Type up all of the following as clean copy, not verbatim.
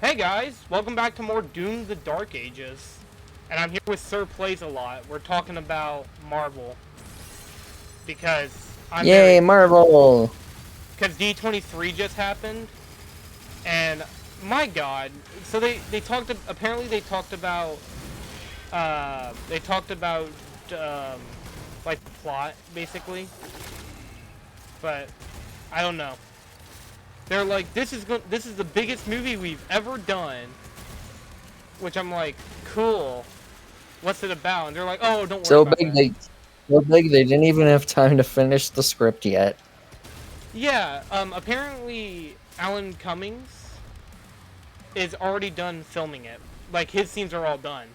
Hey guys, welcome back to more Doom the Dark Ages. And I'm here with Sir Plays a Lot. We're talking about Marvel. Because Yay, Marvel! Because D23 just happened. And my god. So they talked apparently they talked about like the plot basically. But I don't know. They're like, this is the biggest movie we've ever done. Which I'm like, cool. What's it about? And they're like, oh, don't worry about that. So big they didn't even have time to finish the script yet. Yeah, apparently Alan Cummings is already done filming it. Like, his scenes are all done.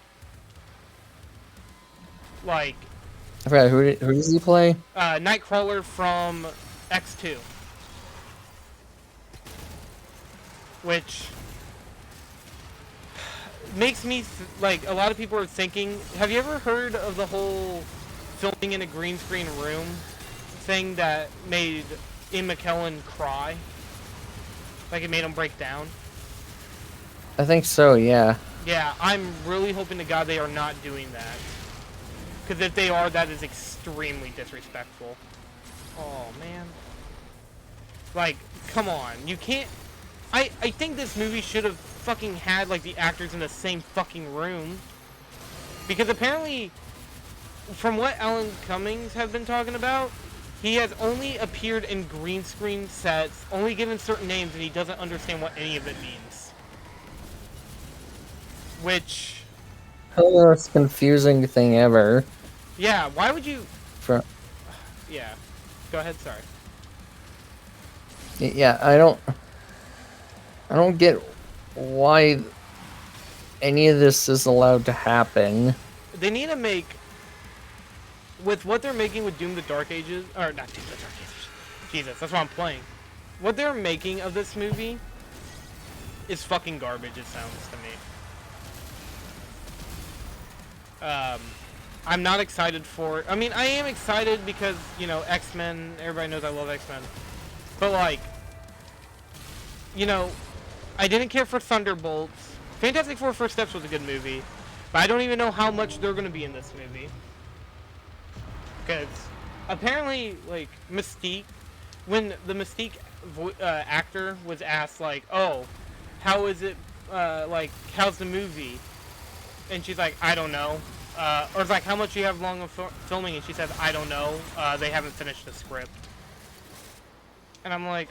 Like... I forgot, who does he play? Nightcrawler from X2. Which... makes me, like, a lot of people are thinking... Have you ever heard of the whole filming in a green screen room thing that made Ian McKellen cry? Like, it made him break down? I think so, yeah. Yeah, I'm really hoping to God they are not doing that. Because if they are, that is extremely disrespectful. Oh, man. Like, come on. You can't... I think this movie should have fucking had, like, the actors in the same fucking room. Because apparently, from what Alan Cummings have been talking about, he has only appeared in green screen sets, only given certain names, and he doesn't understand what any of it means. Which... the most confusing thing ever. Yeah, why would you... Yeah. Go ahead, sorry. Yeah, I don't get why any of this is allowed to happen. They need to make... With what they're making with Doom the Dark Ages... Or, not Doom the Dark Ages. Jesus, that's what I'm playing. What they're making of this movie is fucking garbage, it sounds to me. I'm not excited for it. I mean, I am excited because, you know, X-Men, everybody knows I love X-Men. But, like, you know, I didn't care for Thunderbolts. Fantastic Four First Steps was a good movie. But I don't even know how much they're going to be in this movie. Because, apparently, like, Mystique, when the Mystique actor was asked, like, oh, how is it, like, how's the movie? And she's like, I don't know. Or it's like, how much do you have long of filming? And she says, I don't know. They haven't finished the script. And I'm like...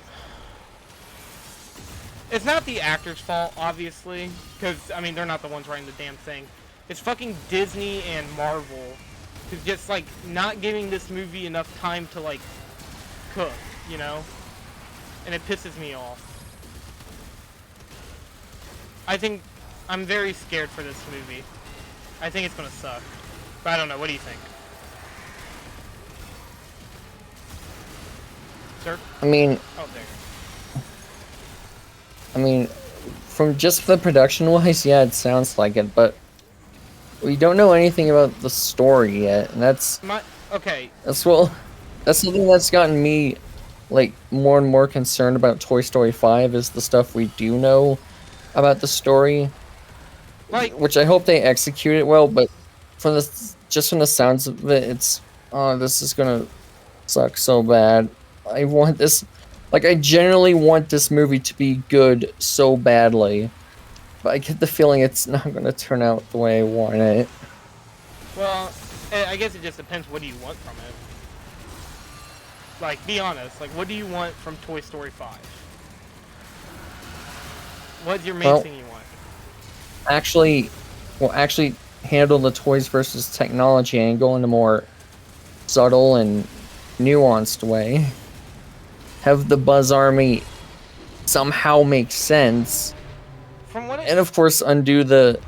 It's not the actor's fault, obviously. Because, I mean, they're not the ones writing the damn thing. It's fucking Disney and Marvel. Who's just, like, not giving this movie enough time to, like, cook, you know? And it pisses me off. I think... I'm very scared for this movie. I think it's gonna suck. But I don't know, what do you think? Sir? I mean... Oh, there. I mean, from just the production-wise, yeah, it sounds like it, but... we don't know anything about the story yet, and that's... Okay. That's something that's gotten me, like, more and more concerned about Toy Story 5, is the stuff we do know about the story. Like, which I hope they execute it well, but from the sounds of it, it's this is gonna suck so bad. I want this, like, I genuinely want this movie to be good so badly, but I get the feeling it's not gonna turn out the way I want it. well, I guess it just depends. What do you want from it? Like, be honest. Like, what do you want from Toy Story 5? What's your main thing you want? Actually handle the toys versus technology and go in a more subtle and nuanced way. Have the Buzz Army somehow make sense. And of course undo the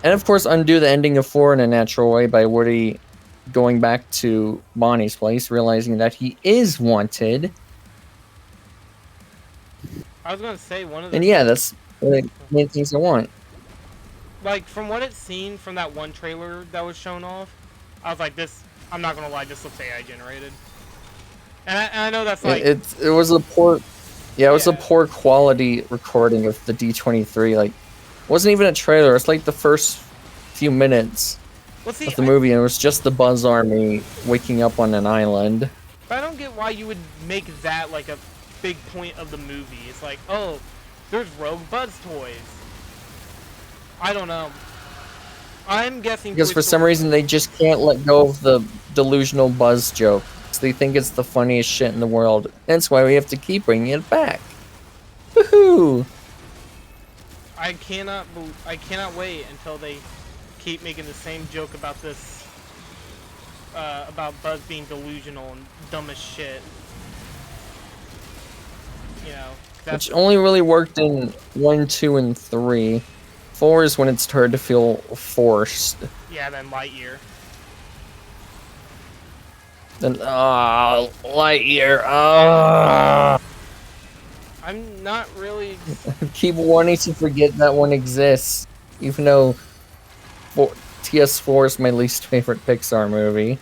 ending of 4 in a natural way by Woody going back to Bonnie's place, realizing that he is wanted. I was gonna say one of the... And yeah, that's the main things I want. Like, from what it's seen from that one trailer that was shown off, I was like, this... I'm not gonna lie, this looks AI generated. And I know that's like... It was a port Yeah, it was a Yeah. poor quality recording of the D23. Like, wasn't even a trailer. It's like the first few minutes Well, see, of the movie, and it was just the Buzz Army waking up on an island. I don't get why you would make that like a big point of the movie. It's like, oh, there's Rogue Buzz toys. I don't know. I'm guessing Because Toy for some Story- reason, they just can't let go of the delusional Buzz joke. So they think it's the funniest shit in the world. That's why we have to keep bringing it back. Woohoo! I cannot wait until they keep making the same joke about this, about Buzz being delusional and dumb as shit. You know, that's Which only really worked in 1, 2, and 3. 4 is when it started to feel forced. yeah. Then Lightyear. Then, Lightyear, I'm not really. keep wanting to forget that one exists, even though TS4 is my least favorite Pixar movie.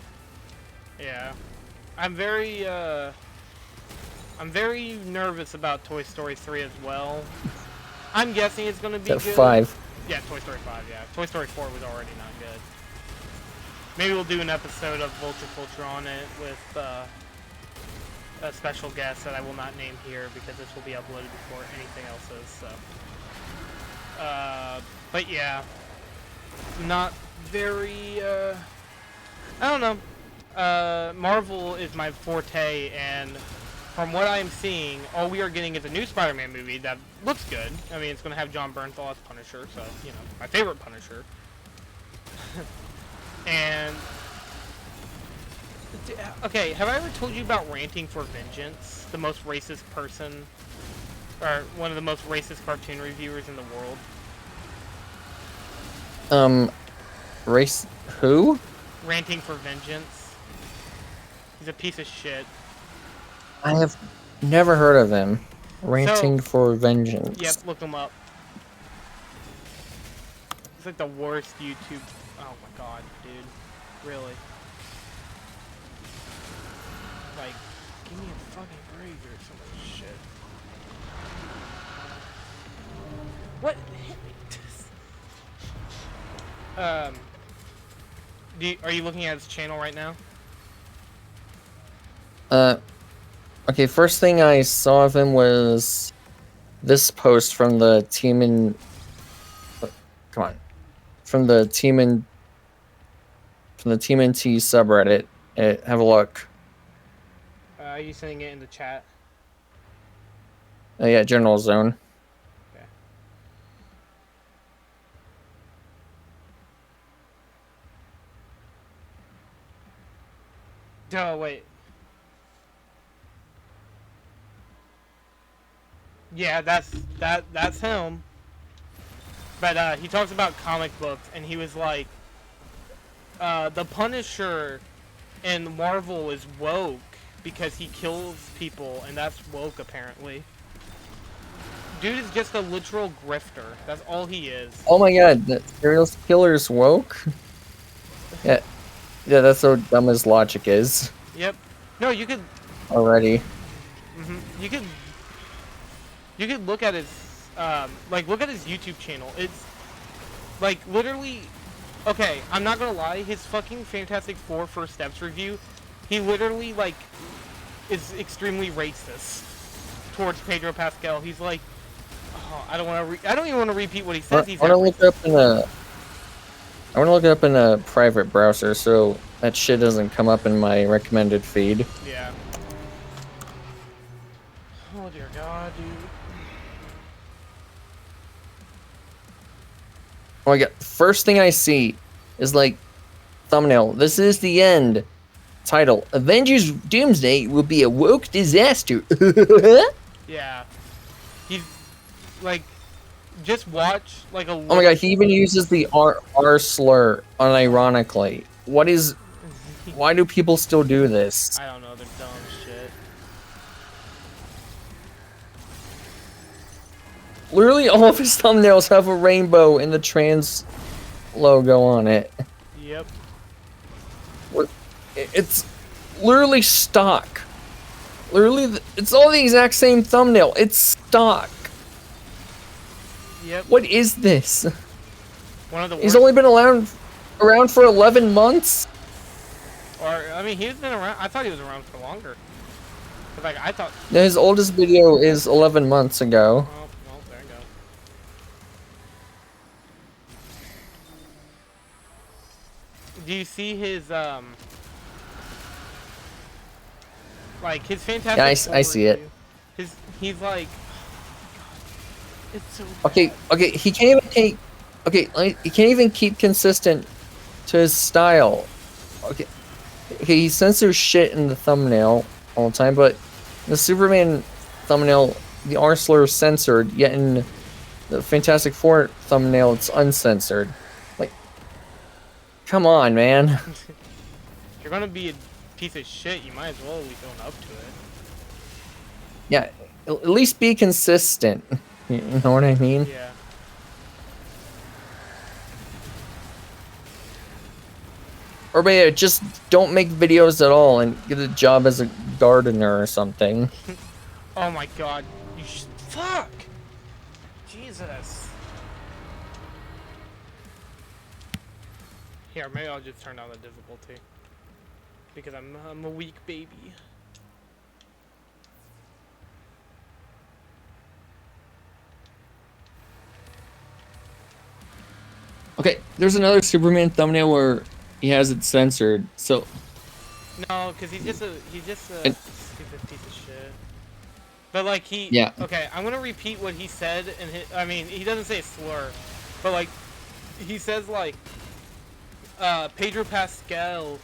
Yeah, I'm very nervous about Toy Story 3 as well. I'm guessing it's gonna be At good. 5. Yeah, Toy Story 5. Yeah, Toy Story 4 was already not good. Maybe we'll do an episode of Vulture Culture on it with a special guest that I will not name here because this will be uploaded before anything else is. So, but yeah, not very. I don't know. Marvel is my forte, and from what I'm seeing, all we are getting is a new Spider-Man movie that looks good. I mean, it's going to have John Bernthal as Punisher, so, you know, my favorite Punisher. And, okay, have I ever told you about Ranting for Vengeance? The most racist person, or one of the most racist cartoon reviewers in the world? Race... Who? Ranting for Vengeance. He's a piece of shit. I have never heard of him. Ranting for Vengeance. Yep, look him up. It's like the worst YouTube. Oh my god, dude. Really. Like, give me a fucking break or some of this shit. What? Are you looking at his channel right now? Okay, first thing I saw of him was this post from the Team in... Come on. From the Team NT subreddit. Have a look. Are you sending it in the chat? Yeah, General Zone. Okay. Oh, wait. Yeah, that's him. But he talks about comic books, and he was like, the Punisher in Marvel is woke because he kills people, and that's woke apparently. Dude is just a literal grifter. That's all he is. Oh my god, the serial killer's woke? Yeah, that's so dumb as logic is. Yep. No, you could. Already. You could look at his, look at his YouTube channel. It's, like, literally, okay, I'm not gonna lie, his fucking Fantastic Four First Steps review, he literally, like, is extremely racist towards Pedro Pascal. He's like, oh, I don't even want to repeat what he says. I want to look it up in a private browser so that shit doesn't come up in my recommended feed. Yeah. Oh dear God, dude. Oh my god, first thing I see is like thumbnail. This is the end. Title: Avengers Doomsday will be a woke disaster. Yeah. He's like, just watch like a. Oh my god, he even uses the R slur unironically. Why do people still do this? I don't know. They're dumb shit. Literally all of his thumbnails have a rainbow and the trans logo on it. Yep. It's literally stock. Literally, it's all the exact same thumbnail. It's stock. Yep. What is this? One of the worst. He's only been around for 11 months? Or, I mean, he's been around. I thought he was around for longer. Cause, like, I thought. His oldest video is 11 months ago. Oh, well, there you go. Do you see his, like, his Fantastic Yeah, Four I see it. review? He's like, it's so Okay, bad. he can't even take. Okay, like, he can't even keep consistent to his style. Okay, he censors shit in the thumbnail all the time, but the Superman thumbnail, the R slur is censored, yet in the Fantastic Four thumbnail, it's uncensored. Like, come on, man. If you're gonna be a piece of shit, you might as well at least own up to it. Yeah, at least be consistent. You know what I mean? Yeah. Or maybe just don't make videos at all and get a job as a gardener or something. Oh my god. Fuck! Jesus. Here, maybe I'll just turn down the difficulty. Because I'm a weak baby. Okay, there's another Superman thumbnail where he has it censored, so... No, because he's just a stupid piece of shit. But like Yeah. Okay, I'm gonna repeat what he said, and I mean, he doesn't say slur, but like, he says like, Pedro Pascal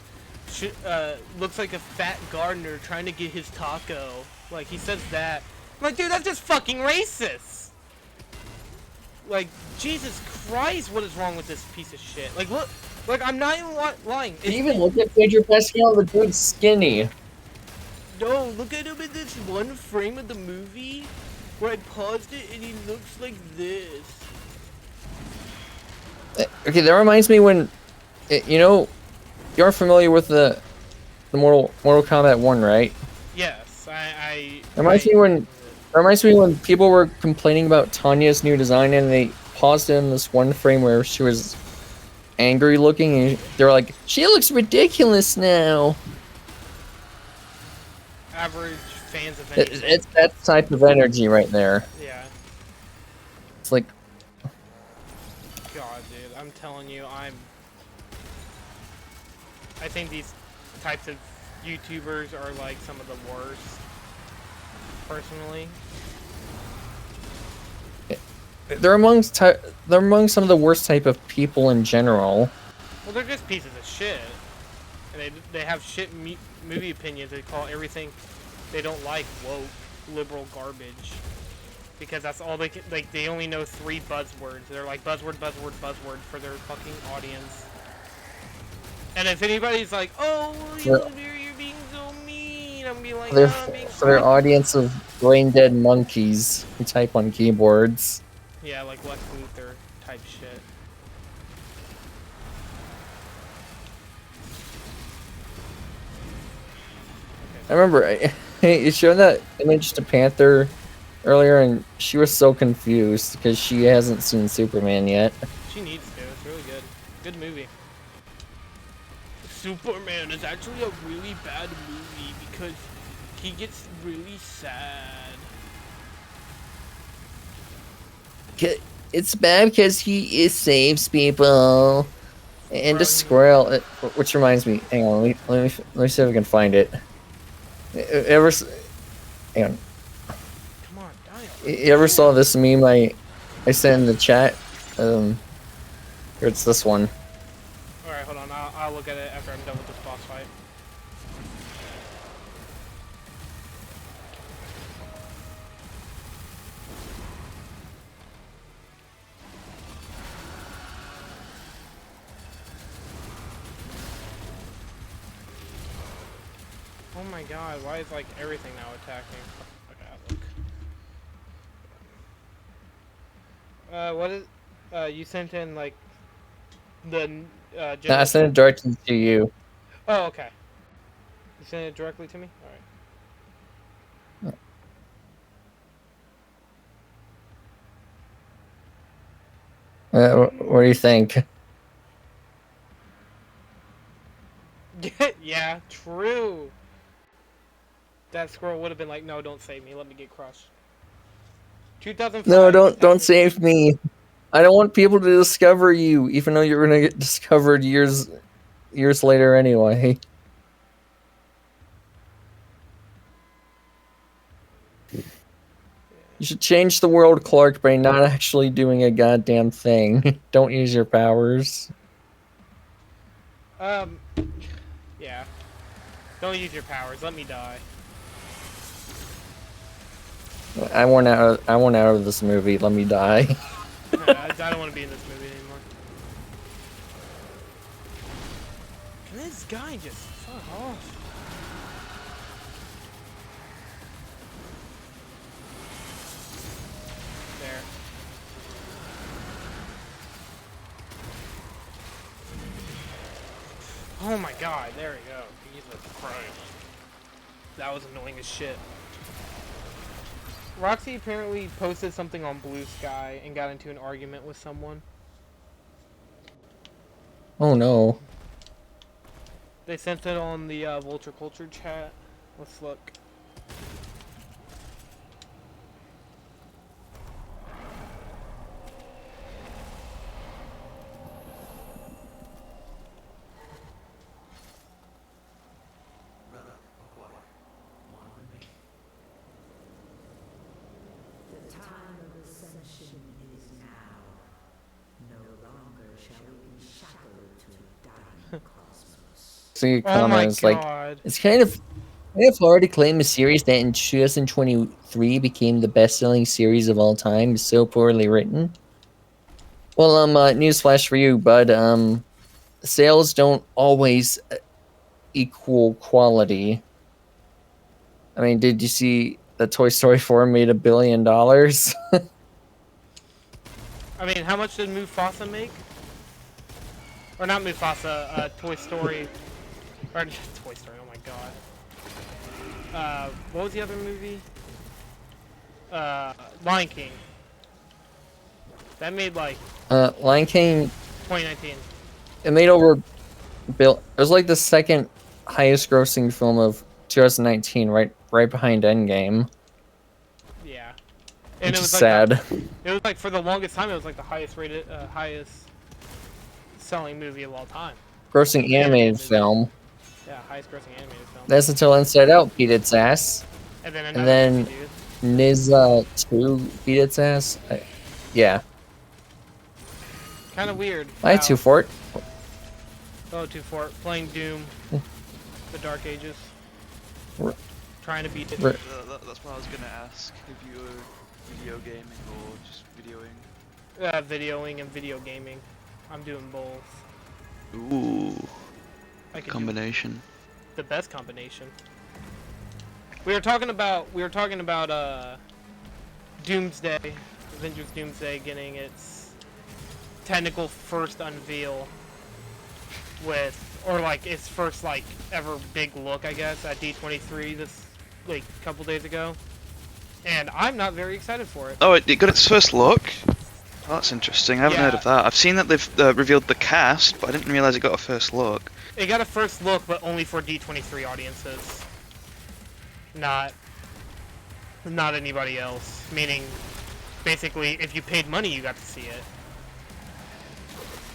looks like a fat gardener trying to get his taco. Like, he says that. I'm like, dude, that's just fucking racist! Like, Jesus Christ, what is wrong with this piece of shit? Like, look, like, I'm not even lying. Can you even look at Pedro Pascal? The dude's skinny. No, look at him in this one frame of the movie where I paused it and he looks like this. Okay, that reminds me when... You know, you're familiar with the Mortal Kombat 1, right? Yes, It reminds me when people were complaining about Tanya's new design and they paused it in this one frame where she was angry looking and they were like, she looks ridiculous now. Average fans of anything. It's that type of energy right there. Yeah. It's like... God, dude, I'm telling you, I think these types of YouTubers are like some of the worst, personally. They're among some of the worst type of people in general. Well, they're just pieces of shit. And they have shit movie opinions. They call everything they don't like woke, liberal garbage. Because that's all they can, like, they only know 3 buzzwords. They're like buzzword, buzzword, buzzword for their fucking audience. And if anybody's like, oh, you're being so mean, I'm be like, For their audience of brain dead monkeys who type on keyboards. Yeah, like Lex Luthor type shit. I remember you showed that image to Panther earlier, and she was so confused because she hasn't seen Superman yet. She needs to. It's really good. Good movie. Superman is actually a really bad movie because he gets really sad. It's bad because he saves people. And a squirrel, which reminds me, hang on, let me see if I can find it. Hang on. Come on, dial. You ever saw this meme I sent in the chat? Here, it's this one. Alright, hold on. I'll look at it after I'm done with this boss fight. Oh my god, why is like everything now attacking? Okay, look. What is, you sent in like the, I sent it directly to you. Oh, okay. You sent it directly to me? Alright. What do you think? Yeah, true. That squirrel would have been like, no, don't save me. Let me get crushed. 2005. No, don't Fantastic save me. I don't want people to discover you, even though you're gonna get discovered years later anyway. You should change the world, Clark, by not actually doing a goddamn thing. Don't use your powers. Yeah. Don't use your powers. Let me die. I want out of this movie. Let me die. I don't want to be in this movie anymore. Can this guy just fuck off? There. Oh my god, there we go. Jesus Christ. That was annoying as shit. Roxy apparently posted something on Blue Sky and got into an argument with someone. Oh no. They sent it on the Vulture Culture chat. Let's look. See Oh my comments like god. it's kind of hard to claim a series that in 2023 became the best-selling series of all time is so poorly written. Well, newsflash for you, bud. Sales don't always equal quality. I mean, did you see that Toy Story 4 made $1 billion? I mean, how much did Mufasa make? Or not Mufasa, Toy Story. Or Toy Story, oh my god. What was the other movie? Lion King. That made like Lion King. 2019. It made over It was like the second highest grossing film of 2019, right behind Endgame. Yeah. And it was was sad. Like it was like for the longest time it was like the highest rated, highest selling movie of all time. Grossing animated film. Yeah, highest grossing animated film. That's until Inside Out beat its ass. And then Niz 2 beat its ass. Yeah. Kind of weird. I 2 for it. Oh, 2 for it. Playing Doom. The Dark Ages. Trying to beat it. That's what I was gonna ask. If you were video gaming or just videoing. Videoing and video gaming. I'm doing both. Ooh. Combination. The best combination. We were talking about Doomsday, Avengers Doomsday getting its technical first unveil or like its first like ever big look, I guess, at D23 this like couple days ago. And I'm not very excited for it. Oh, it got its first look? Oh, that's interesting. I haven't heard of that. I've seen that they've revealed the cast, but I didn't realize it got a first look. It got a first look, but only for D23 audiences. Not anybody else. Meaning, basically, if you paid money, you got to see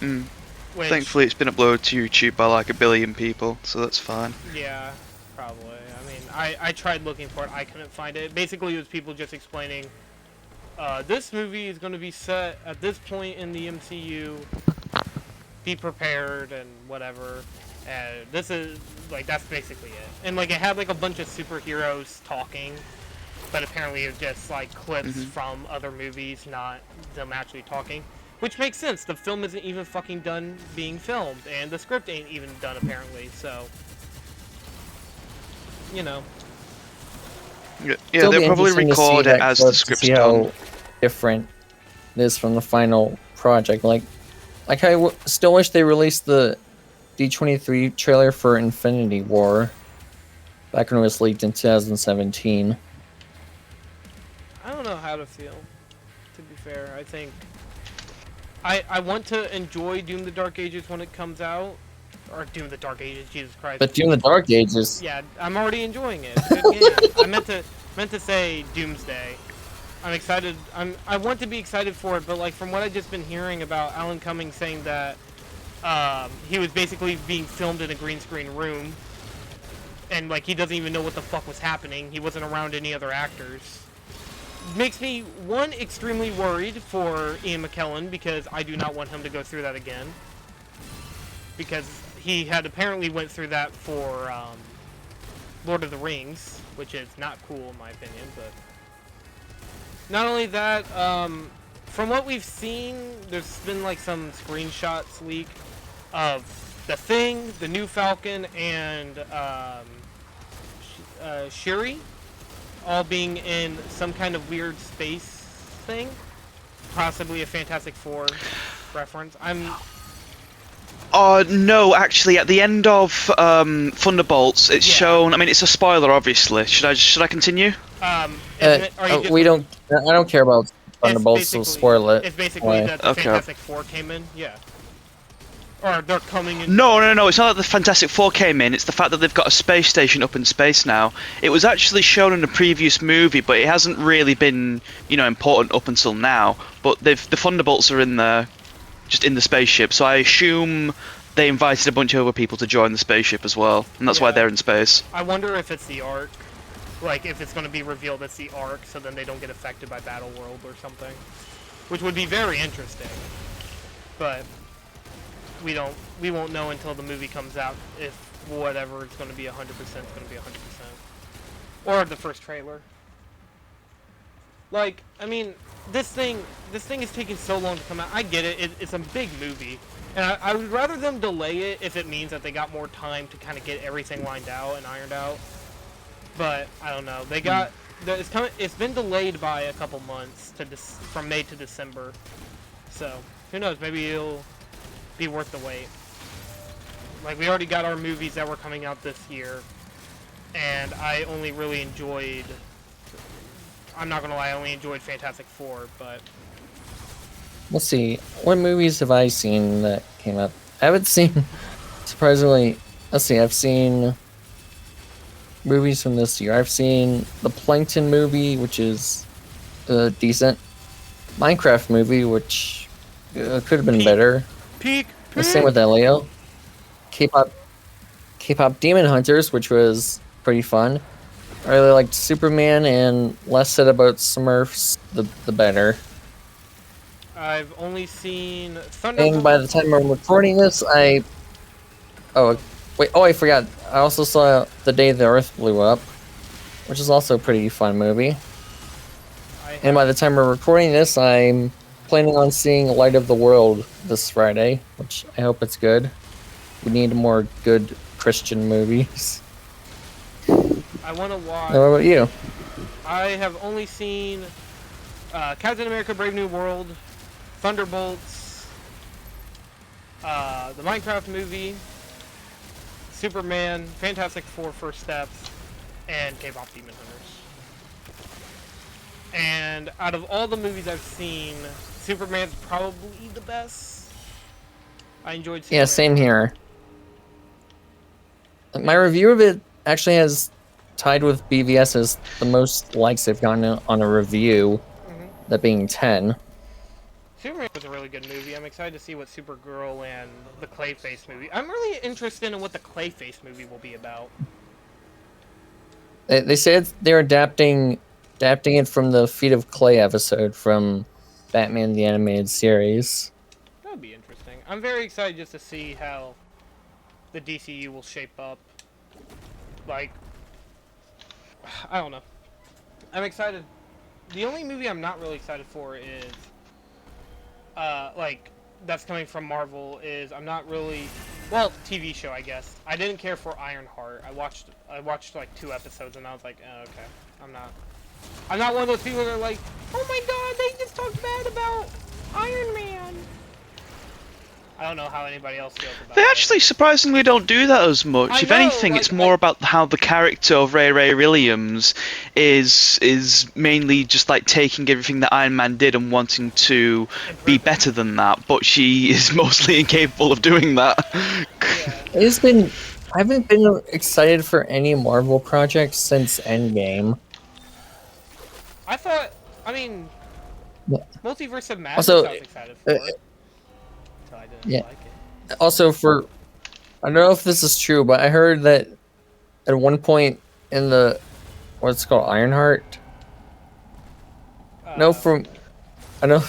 it. Thankfully, it's been uploaded to YouTube by like 1 billion people, so that's fine. Yeah, probably. I mean, I tried looking for it. I couldn't find it. Basically, it was people just explaining, this movie is going to be set at this point in the MCU. Be prepared and whatever. And this is, like, that's basically it. And, like, it had, like, a bunch of superheroes talking, but apparently it was just, like, clips from other movies, not them actually talking. Which makes sense. The film isn't even fucking done being filmed, and the script ain't even done, apparently, so... You know. Yeah, they'll probably record it as the script's done. How different it is from the final project. Like I still wish they released the D23 trailer for Infinity War back when it was leaked in 2017. I don't know how to feel, to be fair. I think I want to enjoy Doom: The Dark Ages when it comes out, or Doom: The Dark Ages. Jesus Christ. But Doom: The Dark Ages. Yeah, I'm already enjoying it. It's a good game. I meant to say Doomsday. I'm excited. I want to be excited for it, but like from what I've just been hearing about Alan Cumming saying that he was basically being filmed in a green screen room, and like he doesn't even know what the fuck was happening. He wasn't around any other actors. Makes me, one, extremely worried for Ian McKellen, because I do not want him to go through that again. Because he had apparently went through that for Lord of the Rings, which is not cool in my opinion, but... Not only that, from what we've seen, there's been like some screenshots leak of The Thing, the new Falcon, and Shuri all being in some kind of weird space thing, possibly a Fantastic Four reference. No, actually, at the end of Thunderbolts, it's shown. I mean, it's a spoiler, obviously. Should I continue? We don't. I don't care about Thunderbolts, so spoil it. It's basically that the Fantastic Four came in, yeah. Or they're coming in. No. It's not that the Fantastic Four came in. It's the fact that they've got a space station up in space now. It was actually shown in a previous movie, but it hasn't really been, important up until now. But the Thunderbolts are in there, just in the spaceship. So I assume they invited a bunch of other people to join the spaceship as well, and that's why they're in space. I wonder if it's the Ark. Like, if it's going to be revealed it's the Ark, so then they don't get affected by Battleworld or something. Which would be very interesting. But we won't know until the movie comes out if whatever it's going to be 100% is going to be 100%. Or the first trailer. Like, I mean, this thing is taking so long to come out. I get it. It's a big movie. And I would rather them delay it if it means that they got more time to kind of get everything lined out and ironed out. But I don't know. They got it's been delayed by a couple months from May to December. So who knows? Maybe it'll be worth the wait. Like, we already got our movies that were coming out this year, and I only really enjoyed. I'm not gonna lie, I only enjoyed Fantastic Four, but. Let's see. What movies have I seen that came out? I haven't seen. Surprisingly, let's see. I've seen movies from this year. I've seen the Plankton movie, which is decent. Minecraft movie, which could have been better. Peak. The same with Elio. K-pop Demon Hunters, which was pretty fun. I really liked Superman, and less said about Smurfs, the better. I've only seen Thunderbolts. And by the time I'm recording this, I forgot. I also saw The Day the Earth Blew Up, which is also a pretty fun movie. And by the time we're recording this, I'm planning on seeing Light of the World this Friday, which I hope it's good. We need more good Christian movies. I want to watch. What about you? I have only seen Captain America: Brave New World, Thunderbolts, the Minecraft movie, Superman, Fantastic Four: First Steps, and K-pop Demon Hunters. And out of all the movies I've seen, Superman's probably the best. I enjoyed Superman. Yeah, same here. My review of it actually has tied with BVS as the most likes they've gotten on a review, that being 10. Superman was a really good movie. I'm excited to see what Supergirl and the Clayface movie. I'm really interested in what the Clayface movie will be about. They said they're adapting it from the Feet of Clay episode from Batman the Animated Series. That would be interesting. I'm very excited just to see how the DCU will shape up. Like, I don't know. I'm excited. The only movie I'm not really excited for is, that's coming from Marvel is I'm not really, TV show, I guess. I didn't care for Ironheart. I watched like 2 episodes and I was like, oh, okay. I'm not one of those people that are like, oh my god, they just talked bad about Iron Man. I don't know how anybody else feels about They it. actually surprisingly don't do that as much. I If know, anything, like, it's more about how the character of Ray Williams is mainly just like taking everything that Iron Man did and wanting to be Improve it. better than that, but she is mostly incapable of doing that. Yeah. It's been. I haven't been excited for any Marvel projects since Endgame. I thought, I mean, Yeah. Multiverse of Madness Also, I was excited for. Until I didn't yeah. like it. Also, for I don't know if this is true, but I heard that at one point in the what's it called Ironheart. No, from I know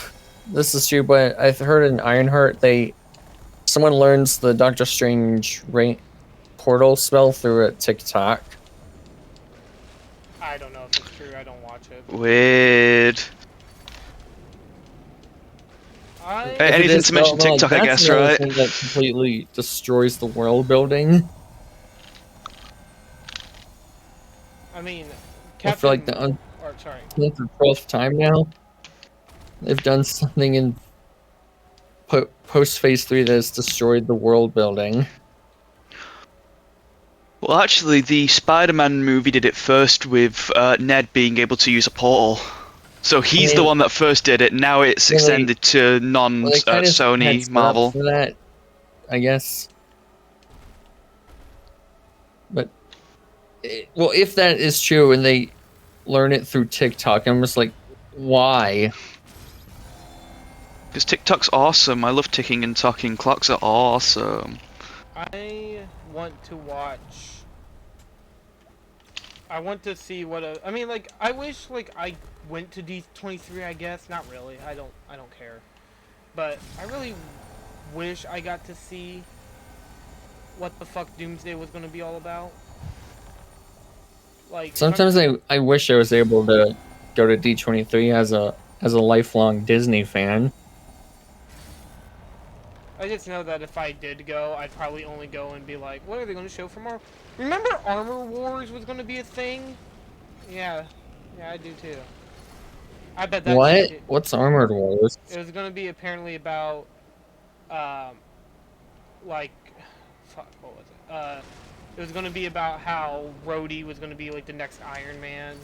this is true, but I've heard in Ironheart someone learns the Doctor Strange portal spell through a TikTok. I don't know if it's true. I don't watch it. Weird. I If it Anything is, to mention well, TikTok, I that's guess, another right? thing that completely destroys the world building. mean, I feel like Captain. Or sorry. the 12th time now they've done something in post Phase 3 that has destroyed the world building. Well, actually, the Spider-Man movie did it first with Ned being able to use a portal. So he's the mean, one that first did it. Now it's well, they extended to they kind of had non-Sony set up Marvel. for that, I guess. But well, if that is true and they learn it through TikTok, I'm just like, why? Because TikTok's awesome. I love ticking and talking. Clocks are awesome. I want to watch. I want to see what I mean, like, I wish, like, I went to D23, I guess. Not really. I don't care. But I really wish I got to see what the fuck Doomsday was going to be all about. Like, Sometimes I wish I was able to go to D23 as a lifelong Disney fan. I just know that if I did go, I'd probably only go and be like, what are they going to show for more? Remember Armor Wars was going to be a thing? Yeah. Yeah, I do too. I bet that's What? shit. What's Armored Wars? It was going to be apparently about, like, fuck, what was it? It was going to be about how Rhodey was going to be, like, the next Iron Man.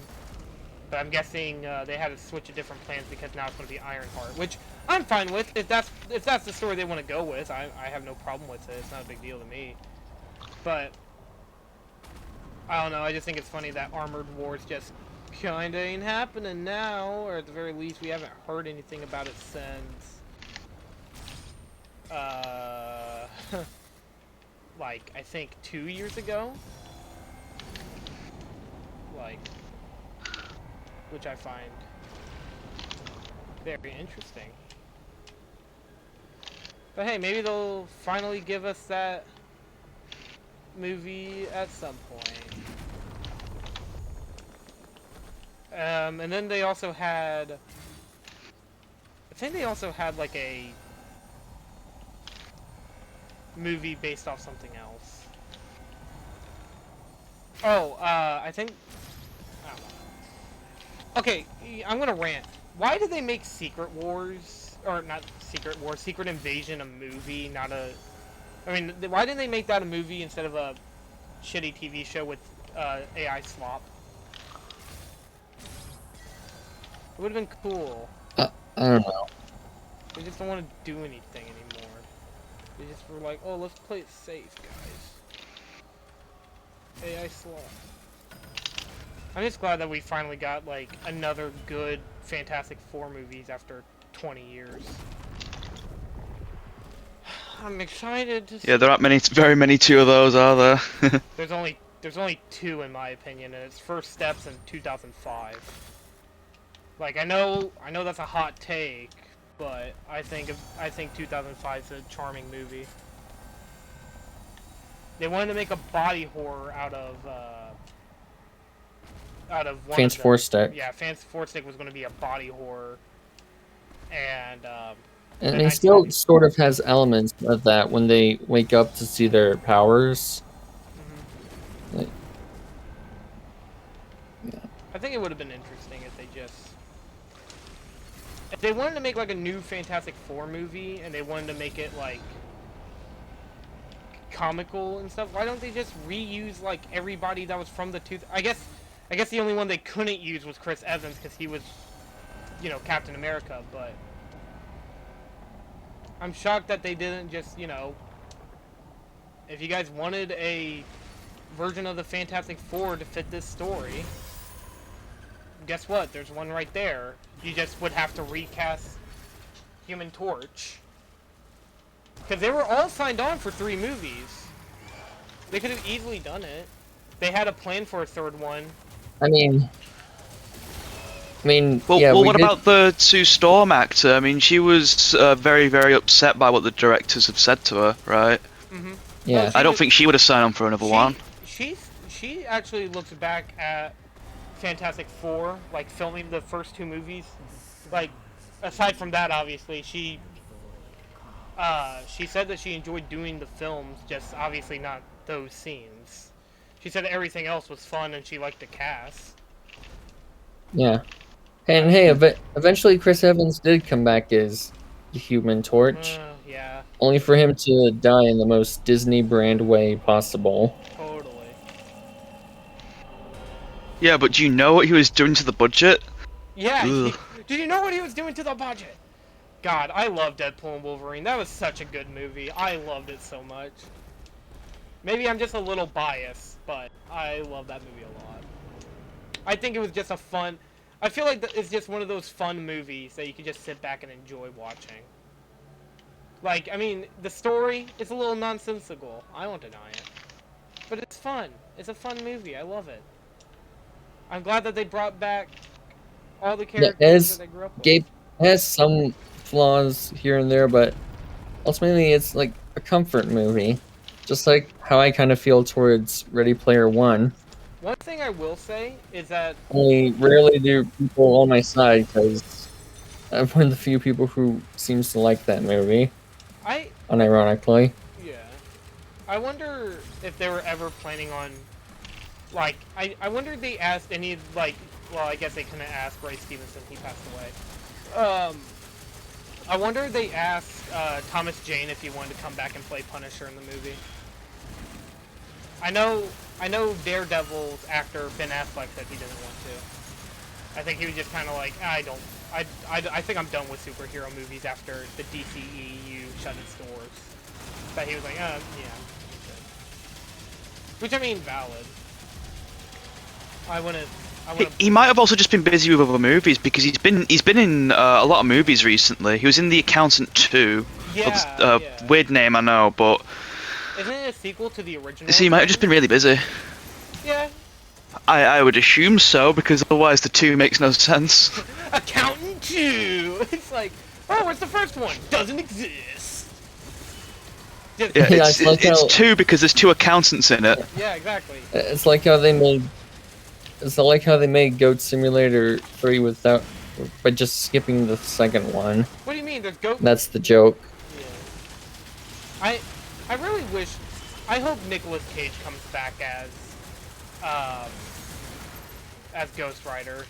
But I'm guessing they had to switch to different plans because now it's going to be Ironheart, which I'm fine with. If that's the story they want to go with, I have no problem with it. It's not a big deal to me. But I don't know. I just think it's funny that Armored Wars just kinda ain't happening now, or at the very least, we haven't heard anything about it since. Like I think 2 years ago. Like. Which I find very interesting. But hey, maybe they'll finally give us that movie at some point. And then they also had... I think they also had like a movie based off something else. Oh, I think... I don't know. Okay, I'm gonna rant. Why did they make Secret Wars, or not Secret Wars, Secret Invasion a movie, not a... I mean, why didn't they make that a movie instead of a shitty TV show with AI Slop? It would have been cool. I don't know. They just don't want to do anything anymore. They just were like, oh, let's play it safe, guys. AI Slop. I'm just glad that we finally got, like, another good Fantastic Four movies after 20 years. I'm excited to see... Yeah, there aren't very many two of those, are there? There's only two, in my opinion, and it's First Steps in 2005. Like, I know that's a hot take, but I think 2005 is a charming movie. They wanted to make a body horror out of one Fans of Four them. Stick. Yeah, Fans Four Stick was going to be a body horror, and And it still sort of has elements of that when they wake up to see their powers. Like, yeah. I think it would have been interesting if they wanted to make like a new Fantastic Four movie, and they wanted to make it like comical and stuff, why don't they just reuse like everybody that was from the two? I guess the only one they couldn't use was Chris Evans because he was, you know, Captain America. But I'm shocked that they didn't just, you know, if you guys wanted a version of the Fantastic Four to fit this story, guess what? There's one right there. You just would have to recast Human Torch. Because they were all signed on for 3 movies. They could have easily done it. They had a plan for a 3rd one. I mean, Well, yeah. What about the Sue Storm actor? I mean, she was very, very upset by what the directors have said to her, right? Mm-hmm. Yeah. Well, I don't think she would have signed on for another one. She actually looks back at Fantastic Four, like filming the first 2 movies. Like, aside from that, obviously, she said that she enjoyed doing the films, just obviously not those scenes. She said that everything else was fun and she liked the cast. Yeah. And hey, eventually Chris Evans did come back as the Human Torch. Yeah. Only for him to die in the most Disney brand way possible. Totally. Yeah, but do you know what he was doing to the budget? Yeah. Did you know what he was doing to the budget? God, I love Deadpool and Wolverine. That was such a good movie. I loved it so much. Maybe I'm just a little biased, but I love that movie a lot. I think it was just a fun... I feel like it's just one of those fun movies that you can just sit back and enjoy watching. Like, I mean, the story is a little nonsensical. I won't deny it. But it's fun. It's a fun movie. I love it. I'm glad that they brought back all the characters that I grew up with. Gabe has some flaws here and there, but ultimately it's like a comfort movie. Just like how I kind of feel towards Ready Player One. One thing I will say is that... Only rarely do people on my side, because I'm one of the few people who seems to like that movie. Unironically. Yeah. I wonder if they were ever planning on... Like, I wonder if they asked any, like... Well, I guess they couldn't ask Ray Stevenson, he passed away. I wonder if they asked Thomas Jane if he wanted to come back and play Punisher in the movie. I know Daredevil's actor Ben Affleck said he didn't want to. I think he was just kind of like, I think I'm done with superhero movies after the DCEU shut its doors. But he was like, yeah. Which, I mean, valid. He might have also just been busy with other movies, because he's been in a lot of movies recently. He was in The Accountant 2. Yeah, Weird name, I know, but... Isn't it a sequel to the original? So he might have just been really busy. Yeah. I would assume so, because otherwise the 2 makes no sense. Accountant 2! It's like, oh, where's the first one? Doesn't exist. Yeah, it's 2 because there's 2 accountants in it. Yeah, exactly. It's like how they made... It's like how they made Goat Simulator 3 by just skipping the second one. What do you mean? There's Goat... That's the joke. Yeah. I really wish... I hope Nicolas Cage comes back as Ghost Rider.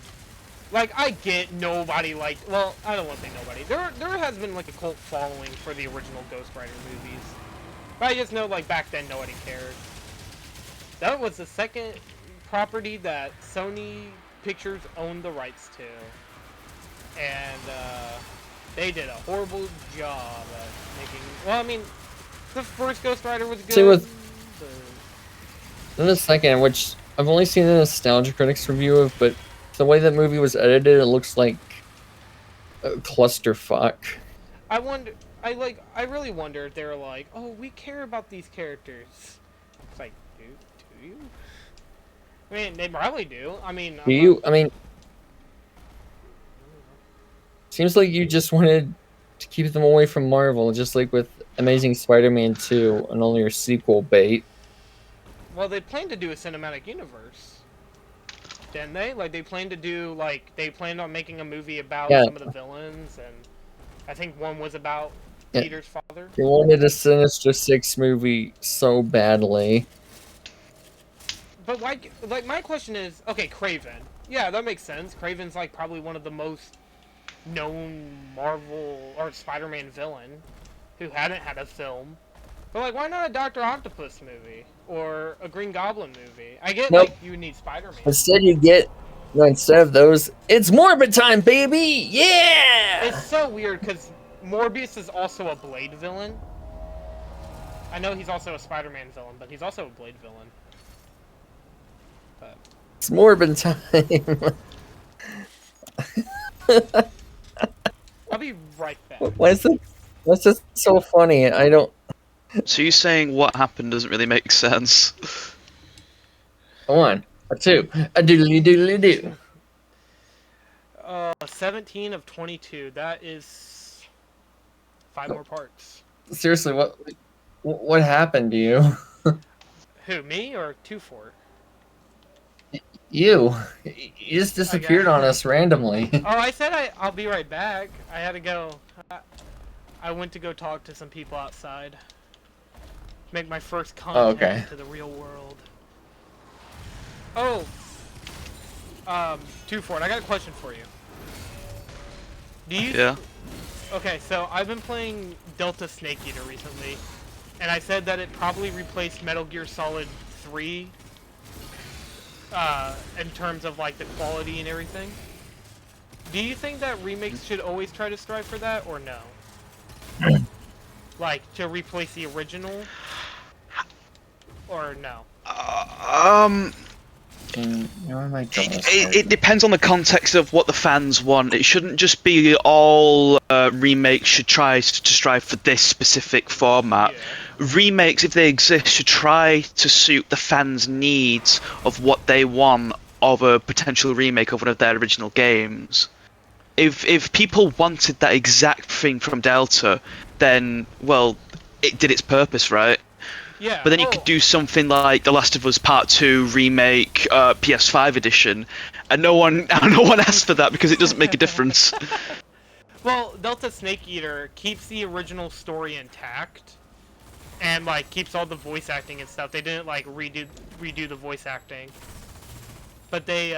Like, I get nobody liked... Well, I don't want to say nobody. There has been, like, a cult following for the original Ghost Rider movies. But I just know, like, back then nobody cared. That was the second property that Sony Pictures owned the rights to. And, they did a horrible job at making... Well, I mean, the first Ghost Rider was good. Same with... Then the second, which I've only seen the Nostalgia Critics review of, but the way that movie was edited, it looks like a clusterfuck. I really wonder if they're like, oh, we care about these characters. It's like, do you? I mean, they probably do. I mean... Seems like you just wanted to keep them away from Marvel, just like with Amazing Spider-Man 2 and all your sequel bait. Well, they planned to do a cinematic universe, didn't they? Like, they planned on making a movie about some of the villains, and I think one was about Peter's father. They wanted a Sinister Six movie so badly. But, like, my question is, okay, Kraven. Yeah, that makes sense. Kraven's, like, probably one of the most known Marvel or Spider-Man villain who hadn't had a film. But like, why not a Doctor Octopus movie or a Green Goblin movie? I get Nope. like you would need Spider-Man. Instead, you get instead of those, it's Morbid time, baby! Yeah. It's so weird because Morbius is also a Blade villain. I know he's also a Spider-Man villain, but he's also a Blade villain. But It's Morbid time. I'll be right back. Why is it? What's this so funny? I don't. So you saying what happened doesn't really make sense. A 1, a 2, a doodly doodly doo. 17 of 22. That is 5 more parts. Seriously, what happened to you? Who, me or 2-4? You just disappeared on us randomly. Oh, I said I'll be right back. I had to go. I went to go talk to some people outside. Make my first contact okay. into the real world. Oh. 2-4. I got a question for you. Do you? Yeah. Okay, so I've been playing Delta Snake Eater recently, and I said that it probably replaced Metal Gear Solid 3 in terms of like the quality and everything. Do you think that remakes should always try to strive for that, or no? Like to replace the original, or no? It depends on the context of what the fans want. It shouldn't just be all remakes should try to strive for this specific format. Yeah. Remakes, if they exist, should try to suit the fans' needs of what they want of a potential remake of one of their original games. If people wanted that exact thing from Delta, then, well, it did its purpose, right? Yeah. But then you could do something like The Last of Us Part 2 remake, PS5 edition, and no one asked for that because it doesn't make a difference. Well, Delta Snake Eater keeps the original story intact, and like keeps all the voice acting and stuff. They didn't like redo the voice acting, but they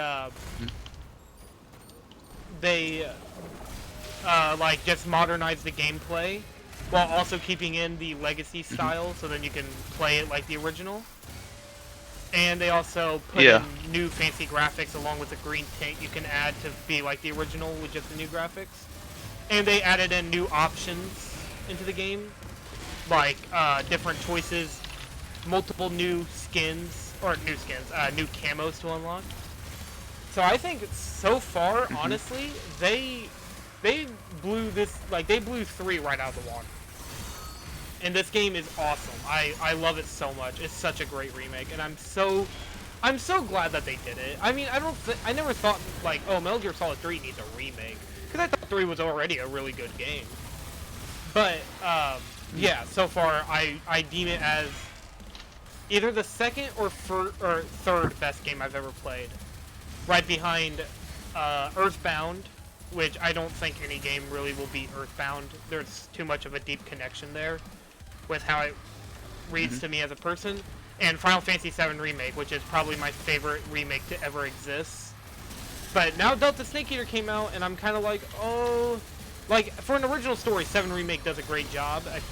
like just modernized the gameplay while also keeping in the legacy style, so then you can play it like the original. And they also put in new fancy graphics along with the green tint you can add to be like the original with just the new graphics. And they added in new options into the game, like different choices, multiple new skins, new camos to unlock. So I think so far, honestly, they blew 3 right out of the water. And this game is awesome. I love it so much. It's such a great remake, and I'm so glad that they did it. I mean, I never thought like, oh, Metal Gear Solid 3 needs a remake, because I thought 3 was already a really good game. But yeah, so far I deem it as either the second or third best game I've ever played, right behind Earthbound, which I don't think any game really will beat Earthbound. There's too much of a deep connection there with how it reads to me as a person, and Final Fantasy VII Remake, which is probably my favorite remake to ever exist. But now Delta Snake Eater came out, and I'm kind of like, oh, like for an original story, 7 Remake does a great job at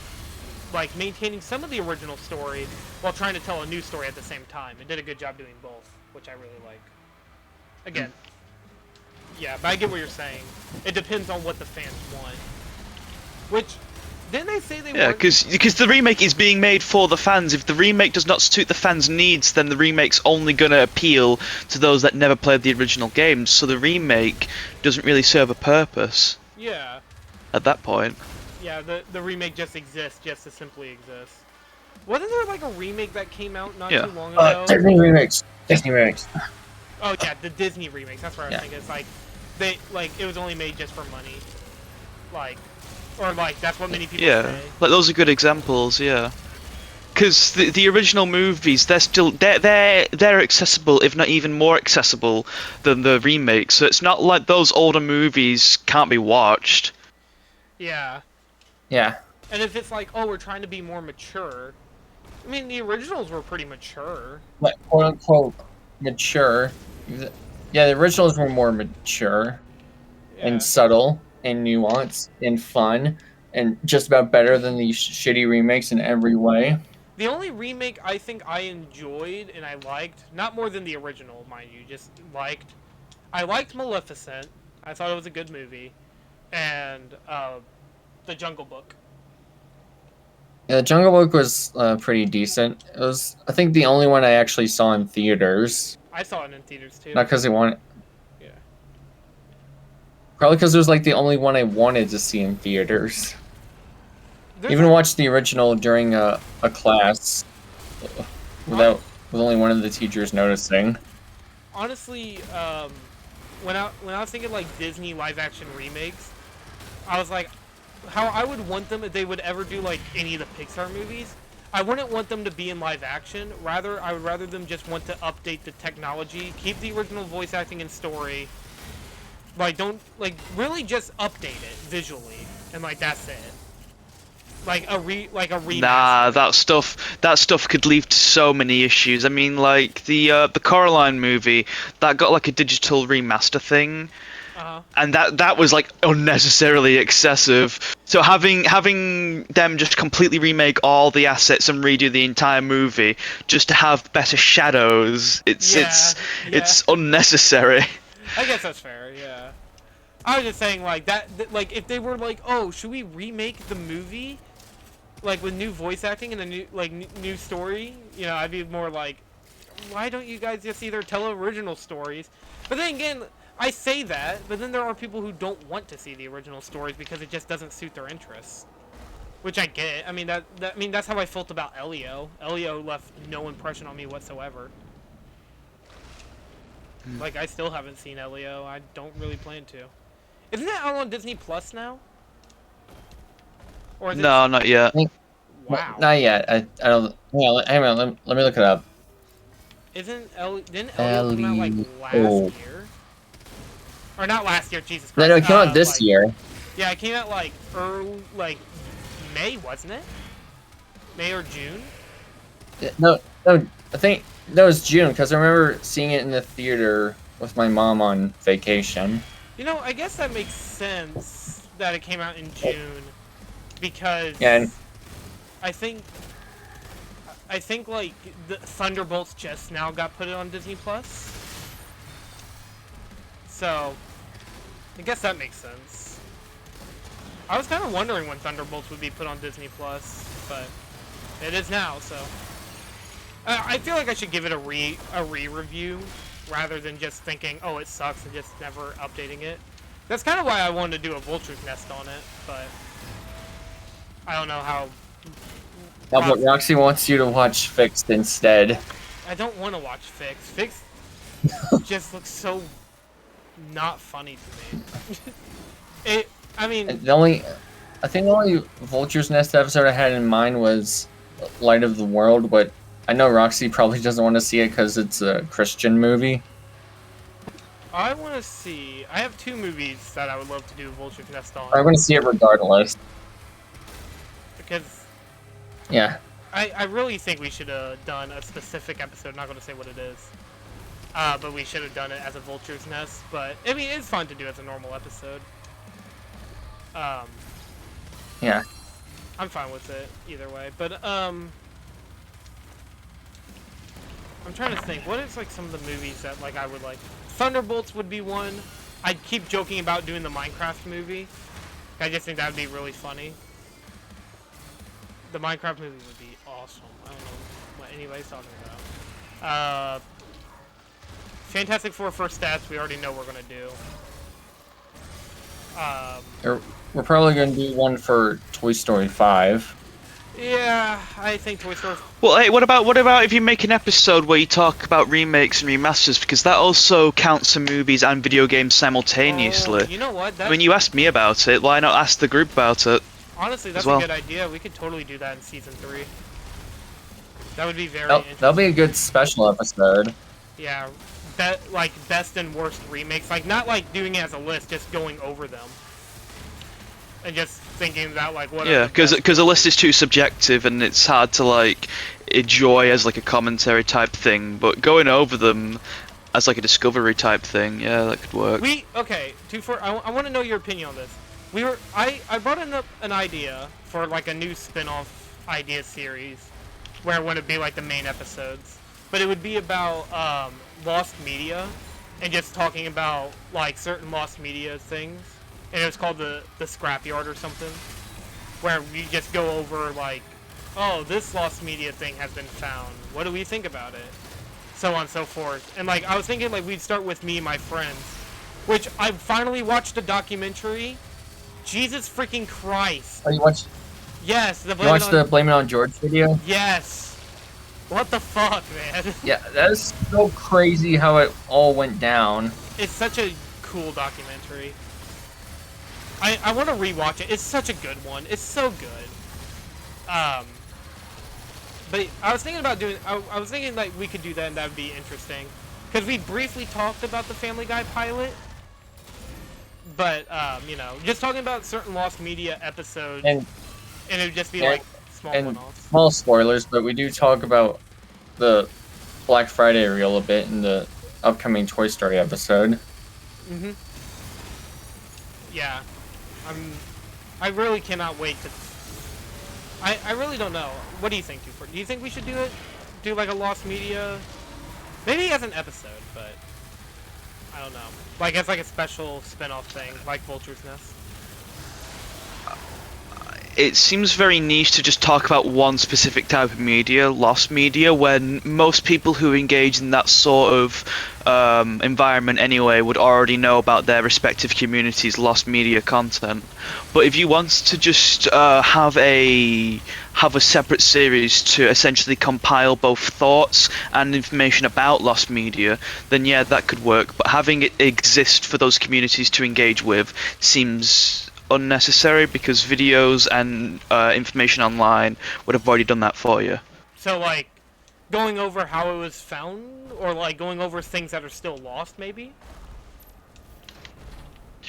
like maintaining some of the original story while trying to tell a new story at the same time. It did a good job doing both, which I really like. Again, yeah, but I get what you're saying. It depends on what the fans want. Which, didn't they say they Yeah, because the remake is being made for the fans. If the remake does not suit the fans' needs, then the remake's only going to appeal to those that never played the original games. So the remake doesn't really serve a purpose. Yeah. At that point. Yeah, the remake just exists, just to simply exist. Wasn't there like a remake that came out not too long ago? Disney remakes. Disney remakes. Oh yeah, the Disney remakes. That's what I was thinking. It's like it was only made just for money, or that's what many people say. Like those are good examples. Yeah, because the original movies, they're accessible, if not even more accessible than the remakes. So it's not like those older movies can't be watched. Yeah. Yeah. And if it's like, oh, we're trying to be more mature, I mean, the originals were pretty mature. Like, quote unquote mature. Yeah, the originals were more mature and subtle and nuanced and fun. and just about better than these shitty remakes in every way. The only remake I think I enjoyed and I liked, not more than the original, mind you, just liked. I liked Maleficent. I thought it was a good movie, and The Jungle Book. Yeah, Jungle Book was pretty decent. It was, I think, the only one I actually saw in theaters. I saw it in theaters too. Not because I wanted. Yeah. Probably because it was like the only one I wanted to see in theaters. There's Even watched the original during a class without with only one of the teachers noticing. Honestly, when I was thinking like Disney live action remakes, I was like, how I would want them if they would ever do like any of the Pixar movies. I wouldn't want them to be in live action. Rather, I would rather them just want to update the technology, keep the original voice acting and story. Like, don't really just update it visually, and like that's it. Like a remaster. Nah, that stuff could lead to so many issues. I mean, like the Coraline movie that got like a digital remaster thing, and that was like unnecessarily excessive. So having them just completely remake all the assets and redo the entire movie just to have better shadows, it's unnecessary. I guess that's fair. Yeah. I was just saying like that. Like if they were like, oh, should we remake the movie? Like with new voice acting and a new story, you know, I'd be more like, why don't you guys just either tell original stories? But then again, I say that, but then there are people who don't want to see the original stories because it just doesn't suit their interests, which I get. I mean that's how I felt about Elio. Elio left no impression on me whatsoever. Like I still haven't seen Elio. I don't really plan to. Isn't that out on Disney Plus now? Or is No, not yet. Wow. Not yet. I don't. Hang on. Let me look it up. Didn't Elio come out like last year? Or not last year, Jesus Christ. No, it came out this year. Yeah, it came out like early, like May, wasn't it? May or June? No, I think that was June because I remember seeing it in the theater with my mom on vacation. You know, I guess that makes sense that it came out in June because I think like the Thunderbolts just now got put on Disney Plus. So, I guess that makes sense. I was kind of wondering when Thunderbolts would be put on Disney Plus, but it is now, so. I feel like I should give it a re-review rather than just thinking, oh, it sucks and just never updating it. That's kind of why I wanted to do a Vulture's Nest on it, but I don't know how. No, but Roxy wants you to watch Fixed instead. I don't want to watch Fixed. Fixed just looks so not funny to me. I think the only Vulture's Nest episode I had in mind was Light of the World, but I know Roxy probably doesn't want to see it because it's a Christian movie. I want to see. I have two movies that I would love to do Vulture's Nest on. I'm going to see it regardless. Because yeah, I really think we should have done a specific episode. Not going to say what it is, but we should have done it as a Vulture's Nest. But I mean, it's fun to do as a normal episode. Yeah, I'm fine with it either way. But I'm trying to think. What is like some of the movies that like I would like? Thunderbolts would be one. I'd keep joking about doing the Minecraft movie. I just think that would be really funny. The Minecraft movie would be awesome. I don't know what anybody's talking about. Fantastic Four first stats, we already know we're gonna do. we're probably going to do one for Toy Story 5. Yeah, I think Toy Story. Well, hey, what about if you make an episode where you talk about remakes and remasters, because that also counts for movies and video games simultaneously. You know what? I mean, you asked me about it. Why not ask the group about it? Honestly, that's well. a good idea. We could totally do that in season 3. That would be very interesting. That'll be a good special episode. Yeah, like best and worst remakes. Like not like doing it as a list, just going over them. And just thinking about like what. Yeah, because a list is too subjective and it's hard to like enjoy as like a commentary type thing. But going over them as like a discovery type thing, yeah, that could work. Okay, I want to know your opinion on this. I brought up an idea for like a new spin-off idea series where it wouldn't be like the main episodes, but it would be about lost media and just talking about like certain lost media things, and it was called the scrapyard or something, where we just go over like, oh, this lost media thing has been found, what do we think about it, so on and so forth. And like I was thinking like we'd start with me and my friends, which I finally watched a documentary. Jesus freaking Christ. Oh, you watched Yes, the Blame It on George video? Yes. What the fuck, man? Yeah, that is so crazy how it all went down. It's such a cool documentary. I want to rewatch it. It's such a good one. It's so good. But I was thinking about doing. I was thinking like we could do that, and that would be interesting, because we briefly talked about the Family Guy pilot. But you know, just talking about certain lost media episodes, and it would just be like small one-offs. Small spoilers, but we do talk about the Black Friday reel a bit in the upcoming Toy Story episode. Mhm. Yeah, I really cannot wait to. I really don't know. What do you think, Cooper? Do you think we should do it? Do like a lost media? Maybe as an episode, but I don't know. Like it's like a special spin-off thing, like Vulture's Nest. It seems very niche to just talk about one specific type of media, lost media, when most people who engage in that sort of environment anyway would already know about their respective communities' lost media content. But if you want to just have a separate series to essentially compile both thoughts and information about lost media, then yeah, that could work. But having it exist for those communities to engage with seems unnecessary, because videos and information online would have already done that for you. So like going over how it was found, or like going over things that are still lost, maybe.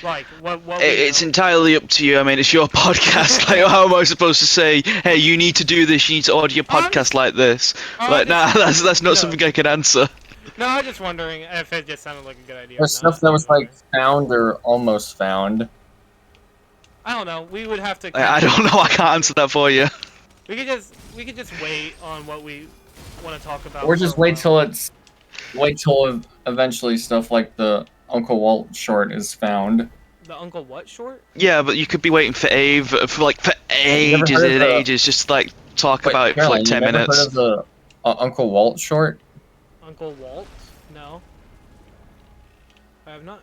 Like what It's entirely up to you. I mean, it's your podcast. Like, how am I supposed to say, hey, you need to do this, you need to order your podcast like this? Like, nah, that's not something I can answer. No, I'm just wondering if it just sounded like a good idea. There's stuff that was like found or almost found. I don't know. We would have to. I don't know. I can't answer that for you. We could just wait on what we want to talk about. Or just wait till eventually stuff like the Uncle Walt short is found. The Uncle what short? Yeah, but you could be waiting for ages and ages, just like talk about it for like 10 minutes. Heard of the Uncle Walt short? Uncle Walt? No, I have not.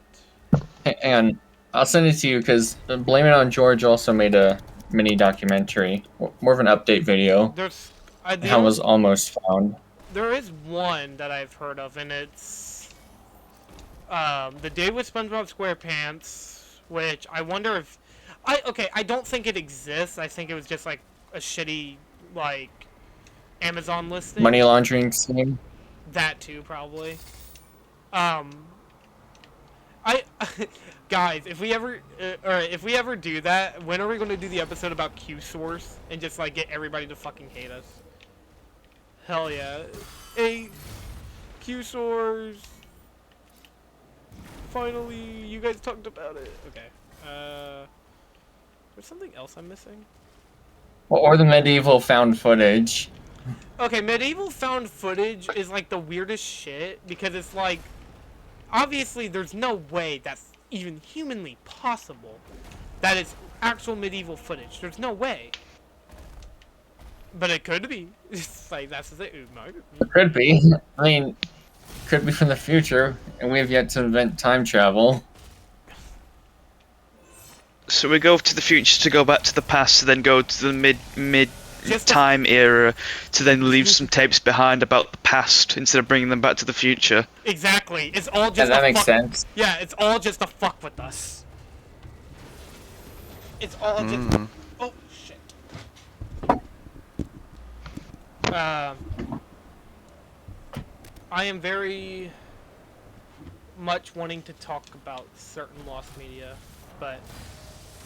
And I'll send it to you because Blame It on George also made a mini documentary, more of an update video. How it was almost found. There is one that I've heard of, and it's The Day with SpongeBob SquarePants, which I wonder if I don't think it exists. I think it was just like a shitty like Amazon listing. Money laundering scheme. That too, probably. Guys, if we ever do that, when are we going to do the episode about Q Source and just like get everybody to fucking hate us? Hell yeah. Hey, Q Source. Finally, you guys talked about it. Okay. There's something else I'm missing. Or the medieval found footage. Okay, medieval found footage is like the weirdest shit, because it's like, obviously there's no way that's even humanly possible that it's actual medieval footage. There's no way. But it could be. It's like, that's the thing. It could be. I mean, could be from the future, and we have yet to invent time travel. So we go to the future to go back to the past, to then go to the mid time era, to then leave some tapes behind about the past instead of bringing them back to the future. Exactly. It's all just that makes sense. Yeah, it's all just to fuck with us. It's all just. Oh shit. I am very much wanting to talk about certain lost media, but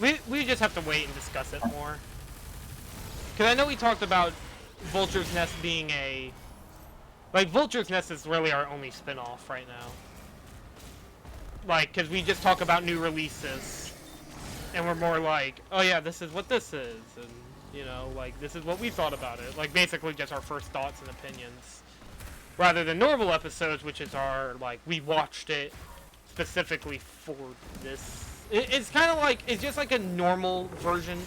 we just have to wait and discuss it more. Because I know we talked about Vulture's Nest being a... Like, Vulture's Nest is really our only spin-off right now. Like, because we just talk about new releases. and we're more like, oh yeah, this is what this is, and you know, like this is what we thought about it. Like basically just our first thoughts and opinions, rather than normal episodes, which is our like we watched it specifically for this. It's kind of like it's just like a normal version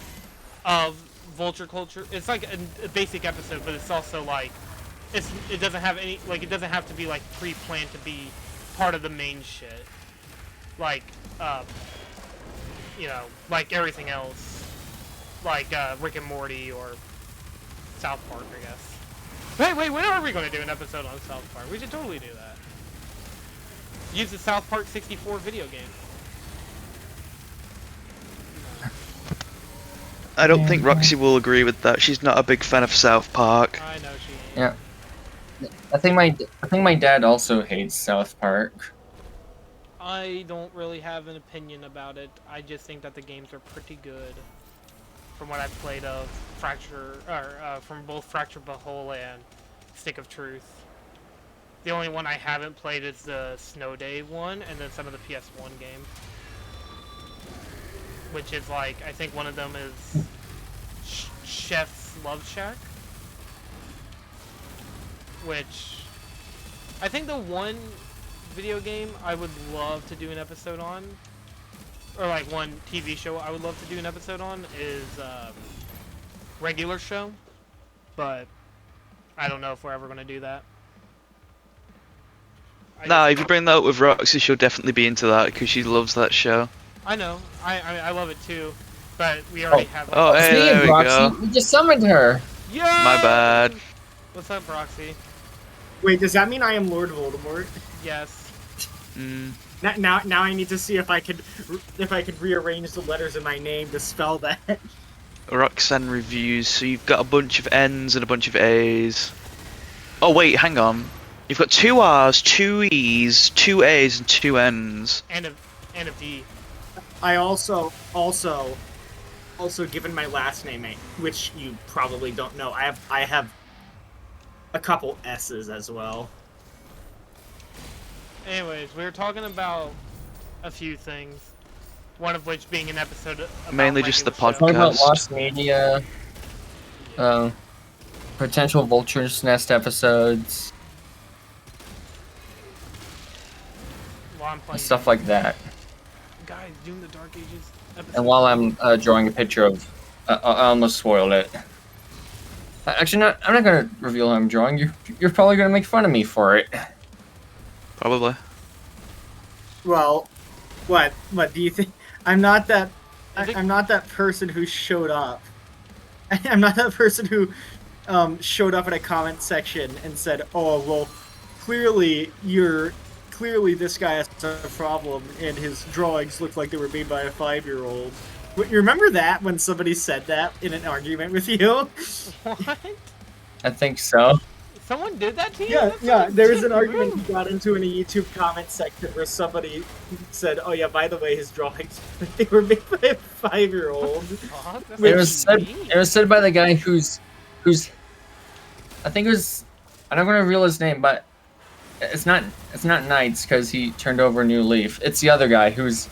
of Vulture Culture. It's like a basic episode, but it's also like it doesn't have any like it doesn't have to be like pre-planned to be part of the main shit. Like you know, like everything else, like Rick and Morty or South Park, I guess. Wait, when are we going to do an episode on South Park? We should totally do that. Use the South Park 64 video game. I don't think Roxy will agree with that. She's not a big fan of South Park. I know she ain't. Yeah. I think my dad also hates South Park. I don't really have an opinion about it. I just think that the games are pretty good. From what I've played of Fracture, or from both Fracture But Whole and Stick of Truth. The only one I haven't played is the Snow Day one, and then some of the PS1 games. Which is like, I think one of them is Chef's Love Shack. Which, I think the one video game I would love to do an episode on, or like one TV show I would love to do an episode on is Regular Show, but I don't know if we're ever going to do that. Nah, if you bring that up with Roxy, she'll definitely be into that because she loves that show. I know, I love it too, but we already have. Oh, hey, there we go. We just summoned her. Yeah. My bad. What's up, Roxy? Wait, does that mean I am Lord Voldemort? Yes. Now I need to see if I could rearrange the letters in my name to spell that. Roxanne reviews. So you've got a bunch of N's and a bunch of A's. Oh wait, hang on. You've got 2 R's, 2 E's, 2 A's, and 2 N's. And a D. I also given my last name, which you probably don't know. I have a couple S's as well. Anyways, we were talking about a few things. One of which being an episode about Mainly just the Regular Show. Talking about Podcast. Lost Media, potential Vulture's Nest episodes, While I'm playing stuff like that. Guys, doing the Dark Ages episode. And while I'm drawing a picture of, I almost spoiled it. Actually, I'm not gonna reveal how I'm drawing. You're probably gonna make fun of me for it. Probably. Well, what do you think? I'm not that. I think- I'm not that person who showed up. I'm not that person who showed up in a comment section and said, "Oh, well, clearly this guy has a problem, and his drawings look like they were made by a 5-year-old." You remember that when somebody said that in an argument with you? What? I think so. Someone did that to you? Yeah, That's yeah. like There was shit an argument rude. he got into in a YouTube comment section where somebody said, "Oh yeah, by the way, his drawings they were made by a 5-year-old." God, that's It like was said. mean. It was said by the guy who's. I think it was. I'm not gonna reveal his name, but it's not Knights because he turned over a new leaf. It's the other guy whose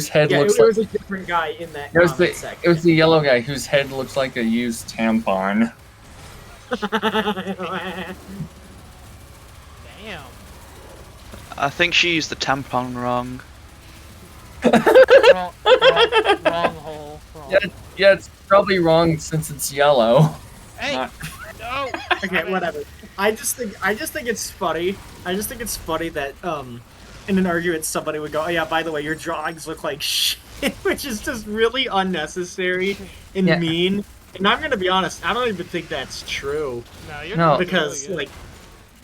head Yeah, looks it like. was a different guy in that It was comment the section. it was the yellow guy whose head looks like a used tampon. Damn. I think she used the tampon wrong. Wrong hole. Wrong. Yeah, it's probably wrong since it's yellow. Hey! Not- No! Okay, whatever. I just think it's funny. I just think it's funny that in an argument somebody would go, "Oh yeah, by the way, your drawings look like shit," which is just really unnecessary and Yeah. mean. And I'm gonna be honest, I don't even think that's true No, you're No. doing because really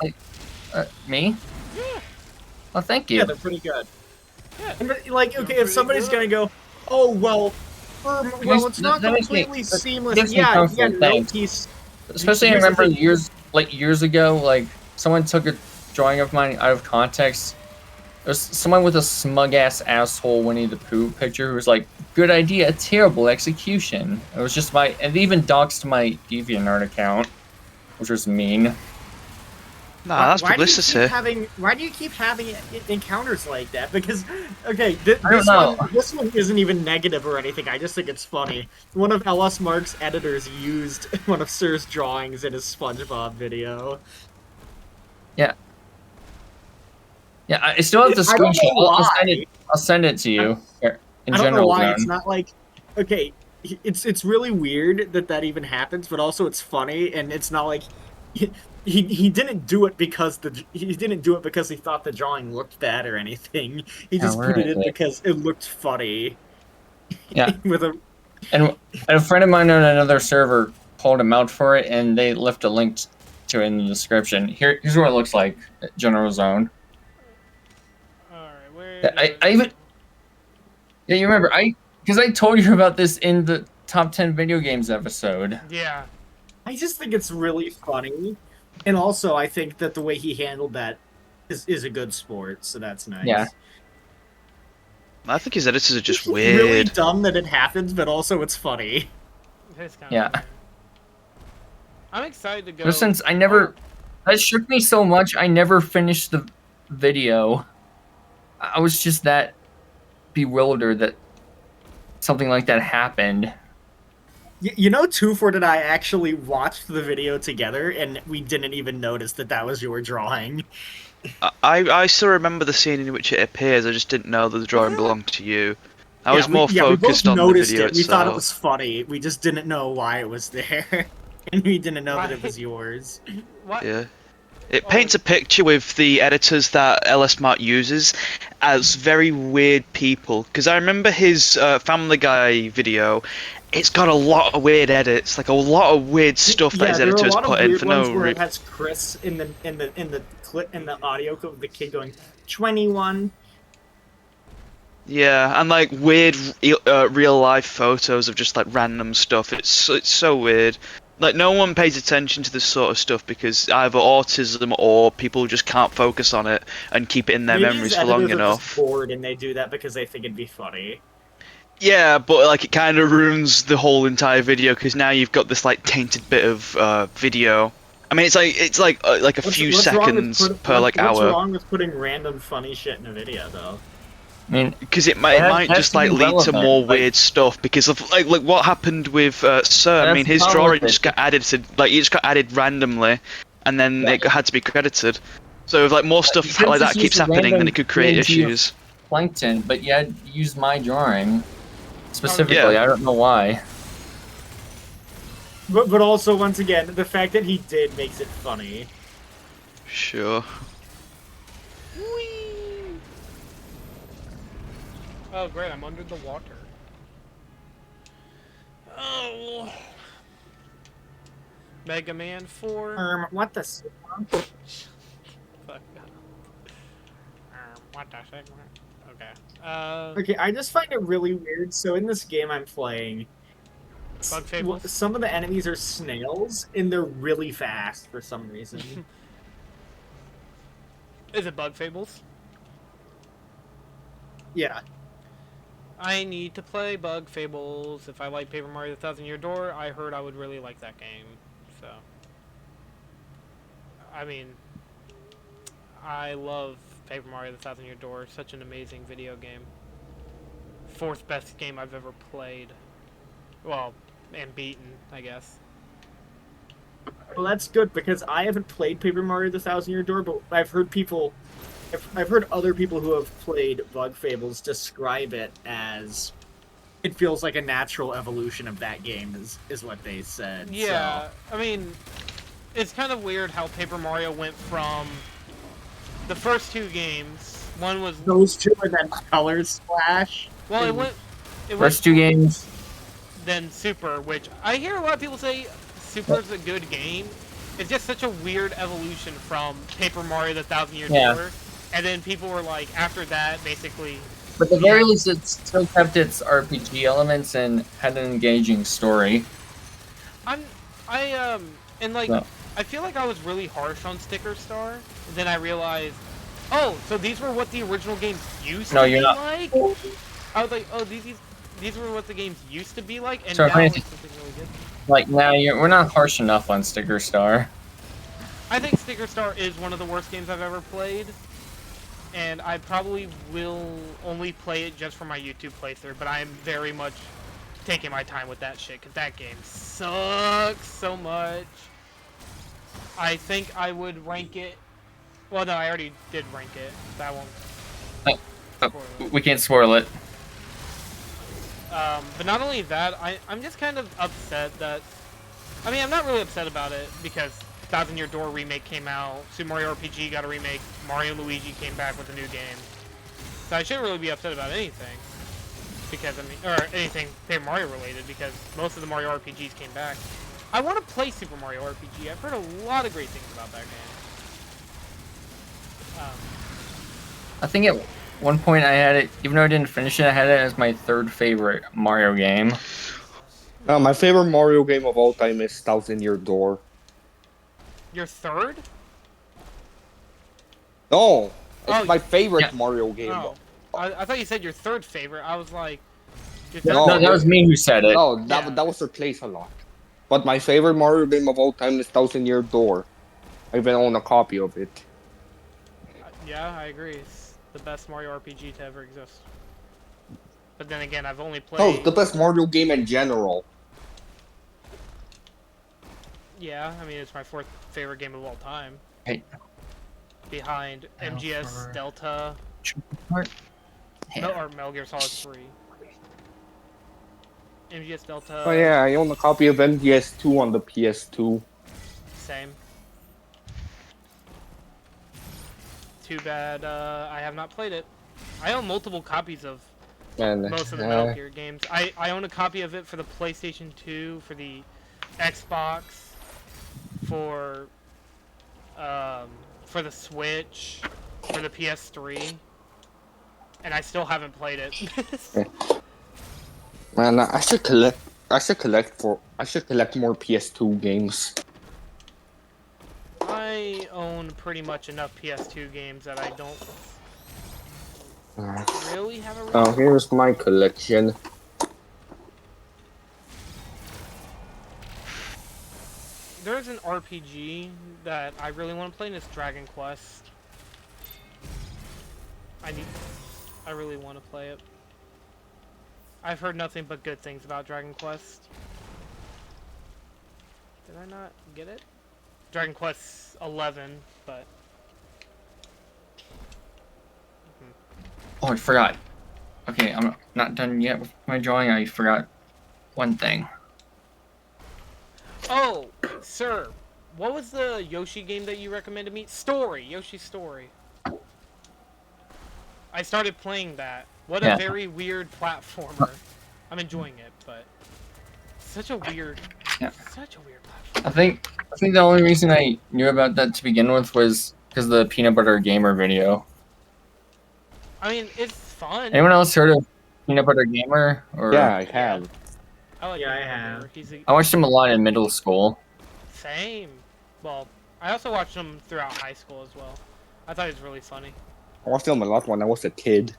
like Me? Yeah. Oh, thank you. yeah, they're pretty good. Yeah. And, like You're okay, pretty if somebody's good. gonna go, "Oh well, it's not that makes me- completely that seamless," gives me yeah, comfort, no thanks. piece. Especially I Here's the remember thing. years ago, like someone took a drawing of mine out of context. There's someone with a smug ass asshole Winnie the Pooh picture who was like, "Good idea, terrible execution." It was just and they even doxed my DeviantArt account, which was mean. Nah, that's Why do you keep publicity. why do you keep having encounters like that? Because okay, I don't know. this one isn't even negative or anything. I just think it's funny. One of LS Mark's editors used one of Sir's drawings in his SpongeBob video. Yeah. Yeah, I still have the I don't screenshot. know I'll why. send it to you here, in I don't know general why zone. it's not like okay. It's really weird that even happens, but also it's funny, and it's not like he didn't do it because he didn't do it because he thought the drawing looked bad or anything. He Yeah, just where put it is in it? because it looked funny Yeah, with a and a friend of mine on another server called him out for it, and they left a link to it in the description. Here's what it looks like, general zone. Alright, where Yeah, does... I even yeah, you remember because I told you about this in the top 10 video games episode. Yeah. I just think it's really funny, and also I think that the way he handled that is a good sport, so that's nice. Yeah. I think his editors are just It's really weird. dumb that it happens, but also it's funny. It's kind Yeah. of funny. I'm excited to go. But since that shook me so much, I never finished the video. I was just that bewildered that something like that happened. You know, 2 and I actually watched the video together, and we didn't even notice that was your drawing. I still remember the scene in which it appears. I just didn't know that the drawing belonged to you. I was more focused we on both the noticed video it. We thought it itself. was funny. We just didn't know why it was there, and we didn't know that it was yours. What? Yeah. It paints a picture with the editors that LS Mart uses as very weird people. Because I remember his Family Guy video. It's got a lot of weird edits, like a lot of weird stuff that his there are a editors lot of put in weird for ones no where it reason. has Chris in the clip in the audio clip of the kid going 21. Yeah, and like weird real life photos of just like random stuff. It's so weird. Like no one pays attention to this sort of stuff because either autism or people just can't focus on it and keep it in their Maybe his memories for long editors are just enough. bored and they do that because they think it'd be funny. Yeah, but like it kind of ruins the whole entire video because now you've got this like tainted bit of video. I mean, it's like a few seconds per like What's hour. wrong with putting random funny shit in a video, though? I mean, Because it might that's just like to be lead to relevant, more like- weird stuff. Because of like what happened with Sir. I That's mean, his the problem drawing with just it. got added to like it just got added randomly, and then Yeah. it had to be credited. So if like more stuff Since like that it's keeps just a happening, then random it could create PNG of issues. Plankton, but yeah, use my drawing specifically. Yeah. I don't know why. But also, once again, the fact that he did makes it funny. Sure. Oh, great, I'm under the water. Oh. Mega Man 4. What the? Fuck. What the segment? Okay. Okay, I just find it really weird. So in this game I'm playing, Bug Fables? some of the enemies are snails, and they're really fast for some reason. Is it Bug Fables? Yeah. I need to play Bug Fables. If I like Paper Mario: The Thousand Year Door, I heard I would really like that game. So, I mean, I love Paper Mario: The Thousand Year Door. Such an amazing video game. 4th best game I've ever played. Well, and beaten, I guess. Well, that's good because I haven't played Paper Mario: The Thousand Year Door, but I've heard other people who have played Bug Fables describe it as it feels like a natural evolution of that game. Is what they said. Yeah, I mean, it's kind of weird how Paper Mario went from the first 2 games. One was So those two, and then Color Splash. well, it went First 2 games. then Super, which I hear a lot of people say Super's a good game. It's just such a weird evolution from Paper Mario: The Thousand Year Yeah. Door, and then people were like, after that, basically, But at the very least, it still kept its RPG elements and had an engaging story. and like, So- I feel like I was really harsh on Sticker Star, and then I realized, oh, so these were what the original games used No, to you're be not. like? I was like, oh, these were what the games used to be like, and So now if it's something really good. Like, now we're not harsh enough on Sticker Star. I think Sticker Star is one of the worst games I've ever played, and I probably will only play it just for my YouTube playthrough, but I am very much taking my time with that shit, because that game sucks so much. I think I would rank it... Well, no, I already did rank it. That won't... We can't spoil it. But not only that, I'm just kind of upset that... I mean, I'm not really upset about it, because Thousand Year Door remake came out, Super Mario RPG got a remake, Mario and Luigi came back with a new game. So I shouldn't really be upset about anything. Because, I mean, or anything Paper Mario related, because most of the Mario RPGs came back. I want to play Super Mario RPG. I've heard a lot of great things about that game. I think at one point I had it, even though I didn't finish it, I had it as my third favorite Mario game. My favorite Mario game of all time is Thousand Year Door. Your third? No, it's Oh, my favorite yeah. Mario game. Oh. I thought you said your third favorite. I was like... your No. third- No, that was me who said it. No, Yeah. that was replaced a lot. But my favorite Mario game of all time is Thousand Year Door. I even own a copy of it. Yeah, I agree. It's the best Mario RPG to ever exist. But then again, I've only played... No, it's the best Mario game in general. Yeah, I mean, it's my fourth favorite game of all time. Hey. Behind MGS Delta, or Metal Gear Solid 3. MGS Delta, Oh yeah, I own a copy of MGS2 on the PS2. same. Too bad I have not played it. I own multiple copies of And most of the Metal Gear games. I own a copy of it for the PlayStation 2, for the Xbox, for the Switch, for the PS3, and I still haven't played it. man, I should collect more PS2 games. I own pretty much enough PS2 games that I don't really have a reason. Oh, here's my collection. There's an RPG that I really want to play, and it's Dragon Quest. I really want to play it. I've heard nothing but good things about Dragon Quest. Did I not get it? Dragon Quest 11, but... Oh, I forgot. Okay, I'm not done yet with my drawing. I forgot one thing. Oh, sir, what was the Yoshi game that you recommended me? Yoshi's Story. I started playing that. What a Yeah. very weird platformer. I'm enjoying it, but such a weird platform. I think the only reason I knew about that to begin with was because of the Peanut Butter Gamer video. I mean, it's fun. Anyone else heard of Peanut Butter Gamer? Or Yeah, I have. I like Yeah, Peanut I Butter. have. He's I watched him a lot in middle school. same. Well, I also watched him throughout high school as well. I thought he was really funny. I watched them a lot when I was a kid.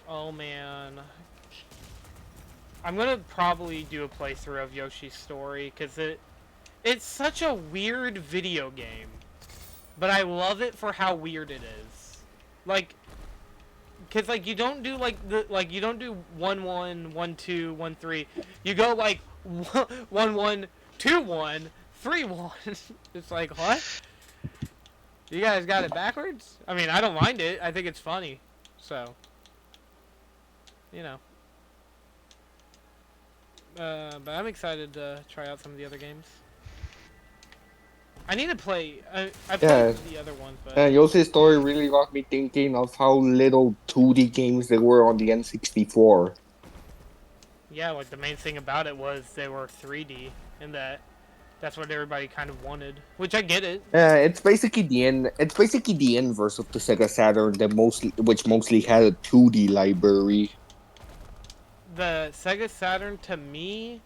Oh man. I'm gonna probably do a playthrough of Yoshi's Story, because it's such a weird video game. But I love it for how weird it is. Like, because like you don't do you don't do 1-1, 1-2, 1-3. You go like 1-1, 2-1, 3-1. It's like, what? You guys got it backwards? I mean, I don't mind it. I think it's funny. So, you know. But I'm excited to try out some of the other games. I need to play. I Yeah. played the other ones, but Yoshi's Story really got me thinking of how little 2D games there were on the N64. yeah, like the main thing about it was they were 3D, and that's what everybody kind of wanted. Which I get it. It's basically the inverse of the Sega Saturn, which mostly had a 2D library. The Sega Saturn to me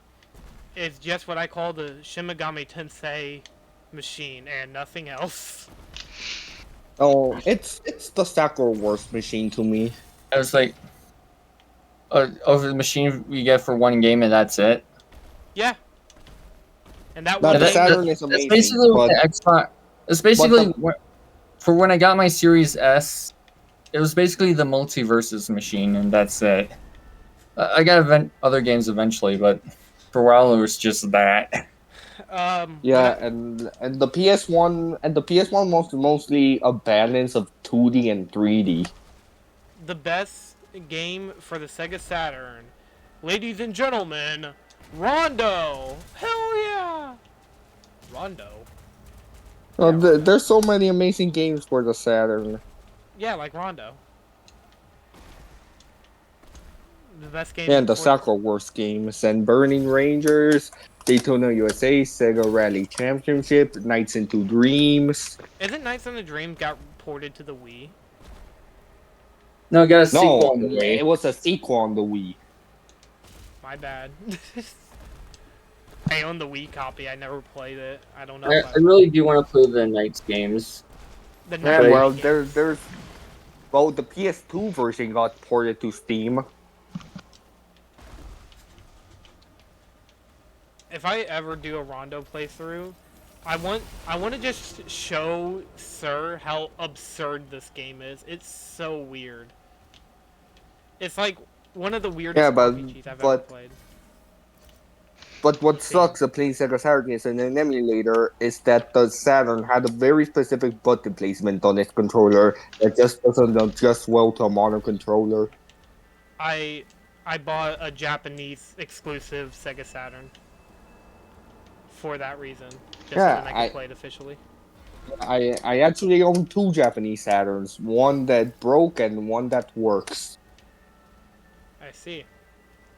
is just what I call the Shin Megami Tensei machine and nothing else. Oh, it's the Sakura Wars machine to me. I was like, over the machine we get for one game and that's it. Yeah. And that No, one the game, Saturn is That's amazing, basically what but the Xbox. It's basically for when I got my Series S. It was basically the multiverses machine, and that's it. I got other games eventually, but for a while it was just that. yeah, and the PS1 mostly a balance of 2D and 3D. the best game for the Sega Saturn, ladies and gentlemen, Rondo. Hell yeah, Rondo. Well, Yeah, Rondo. there's so many amazing games for the Saturn. Yeah, like Rondo. The best game Yeah, and the for the. Sakura Wars games and Burning Rangers, Daytona USA, Sega Rally Championship, Nights into Dreams. Isn't Nights on the Dream got ported to the Wii? No, I got a No, sequel on the it way. was a sequel on the Wii. My bad. I own the Wii copy. I never played it. I don't know. I really do want to play the Knights games. The Yeah, Night well, games. the PS2 version got ported to Steam. If I ever do a Rondo playthrough, I want to just show Sir how absurd this game is. It's so weird. It's like one of the weirdest Yeah, but RPGs I've ever but played. but what See. sucks of playing Sega Saturn is in an emulator is that the Saturn had a very specific button placement on its controller that just doesn't adjust well to a modern controller. I bought a Japanese exclusive Sega Saturn for that reason, just Yeah, so then I could play it officially. I actually own two Japanese Saturns, one that broke and one that works. I see.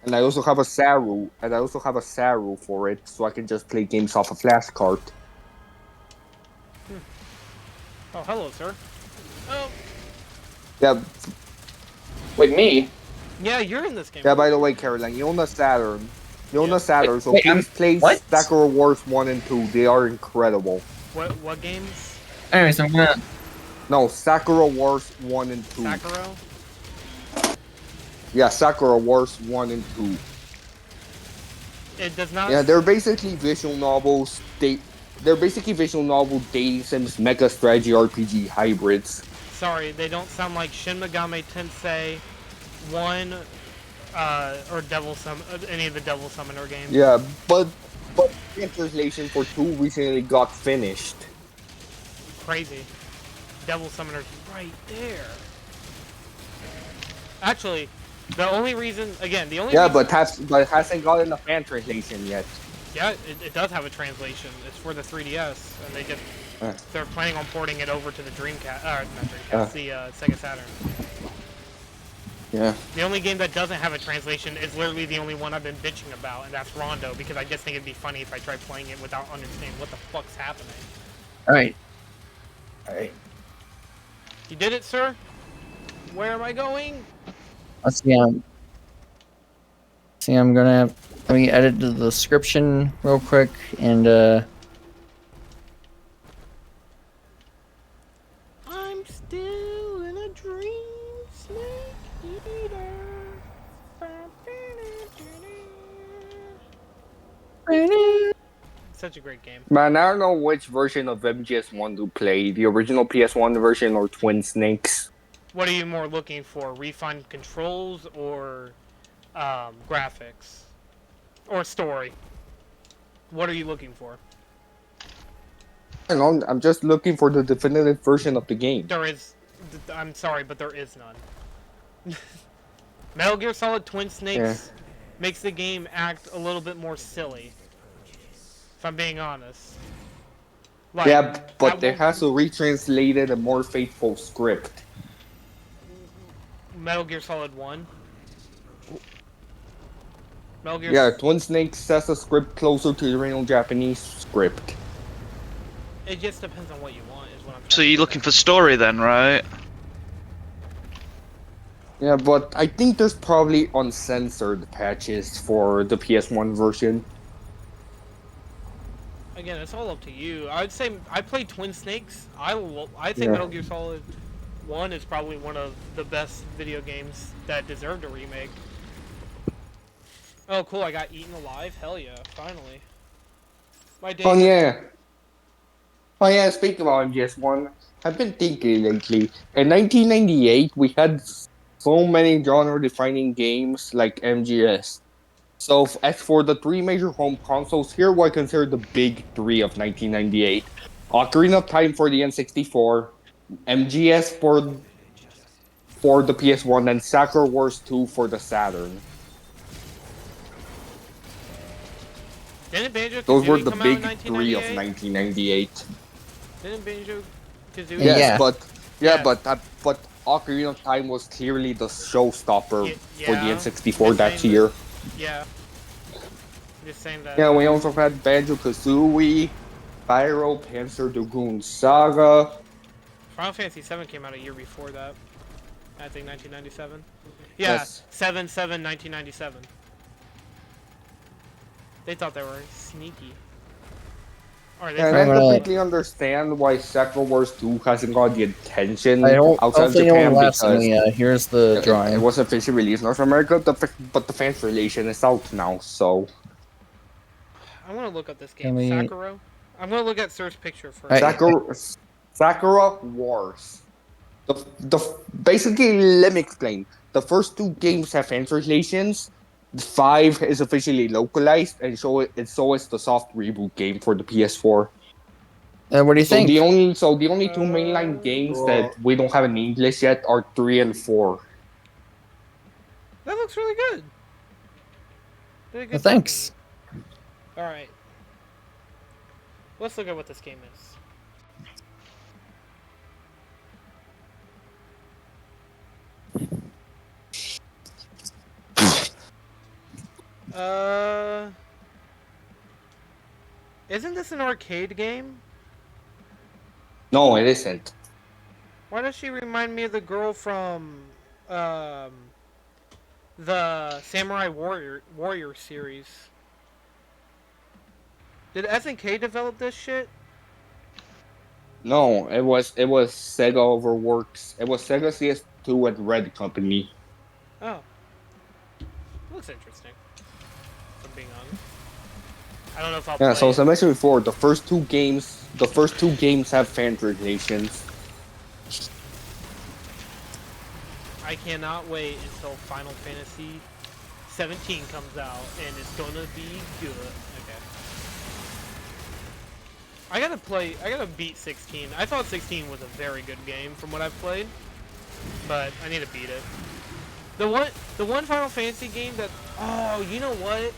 And I also have a Saru for it, so I can just play games off a flash card. Oh, hello, sir. Oh, Yeah, Wait, me? yeah, you're in this game. yeah. By the way, Caroline, you own a Saturn. You own Yeah. a Saturn, so Wait, please play what? Sakura Wars 1 and 2. They are incredible. What games? Anyways, I'm gonna. No, Sakura Wars 1 and 2. Sakura? Yeah, Sakura Wars 1 and 2. It does not. Yeah, they're basically visual novels. They're basically visual novel dating sims mecha strategy RPG hybrids. Sorry, they don't sound like Shin Megami Tensei 1 or any of the Devil Summoner games. Yeah, but the translation for 2 recently got finished. Crazy. Devil Summoner's right there. Actually, the only reason, again, the only Yeah, reason, but hasn't gotten a fan translation yet. yeah, it does have a translation. It's for the 3DS, and they're planning on porting it over to the Dreamcast, not Dreamcast, the Sega Saturn. Yeah. The only game that doesn't have a translation is literally the only one I've been bitching about, and that's Rondo, because I just think it'd be funny if I tried playing it without understanding what the fuck's happening. Alright. You did it, sir? Where am I going? Let's see. I'm gonna have. Let me edit the description real quick and I'm still in a dream, snake eater. Such a great game. Man, I don't know which version of MGS1 to play. The original PS1 version or Twin Snakes. What are you more looking for? Refined controls or graphics? Or story? What are you looking for? I'm just looking for the definitive version of the game. I'm sorry, but there is none. Metal Gear Solid Twin Snakes makes the game act a little bit more silly. If I'm being honest. Like, Yeah, but it has to retranslate a more faithful script. Metal Gear Solid 1. Metal Gear. Yeah, Twin Snakes sets a script closer to the original Japanese script. It just depends on what you want, is what I'm trying So to you're say. looking for story then, right? Yeah, but I think there's probably uncensored patches for the PS1 version. Again, it's all up to you. I'd say I played Twin Snakes. I think Yeah. Metal Gear Solid 1 is probably one of the best video games that deserved a remake. Oh, cool! I got eaten alive. Hell yeah! Finally. My days Oh are- yeah. Oh yeah, speaking of MGS1, I've been thinking lately. In 1998, we had so many genre-defining games like MGS. So as for the three major home consoles, here what I consider the big three of 1998. Ocarina of Time for the N64, MGS for the PS1, and Sakura Wars 2 for the Saturn. Didn't Banjo Those were Kazooie the come out in big three of 1998? 1998. Didn't Banjo Kazooie? Yes, Yeah. Yeah. but Ocarina of Time was clearly the showstopper for the Yeah. N64 Just that saying year. Yeah. Just saying that. Yeah, we also had Banjo Kazooie, Pyro, Panzer Dragoon Saga. Final Fantasy 7 came out a year before that. I think 1997. Yeah, Yes. 7/7/1997. They thought they were sneaky. Or they And I'm I gonna- completely understand why Sakura Wars 2 hasn't got the attention I hope outside of hopefully no Japan one laughs at because me. Here's the it drawing. was officially released in North America, but the fans relation is out now, so I want to look up this Can game. we- Sakura? I'm going to look at Sir's picture first. I- Sakura Wars. The basically, let me explain. The first two games have fan translations. The 5 is officially localized, and so is the soft reboot game for the PS4. What do you So think? the only two mainline games Cool. that we don't have in English yet are 3 and 4. That looks really good. Really good. Thanks. Alright. Let's look at what this game is. Isn't this an arcade game? No, it isn't. Why does she remind me of the girl from the Samurai Warrior series? Did SNK develop this shit? No, it was Sega Overworks. It was Sega CS2 and Red Company. Oh. Looks interesting. If I'm being honest. I don't know if I'll Yeah, play so as I it. mentioned before, the first two games have fan translations. I cannot wait until Final Fantasy 17 comes out and it's gonna be good. Okay. I gotta beat 16. I thought 16 was a very good game from what I've played, but I need to beat it. The one Final Fantasy game that, oh, you know what?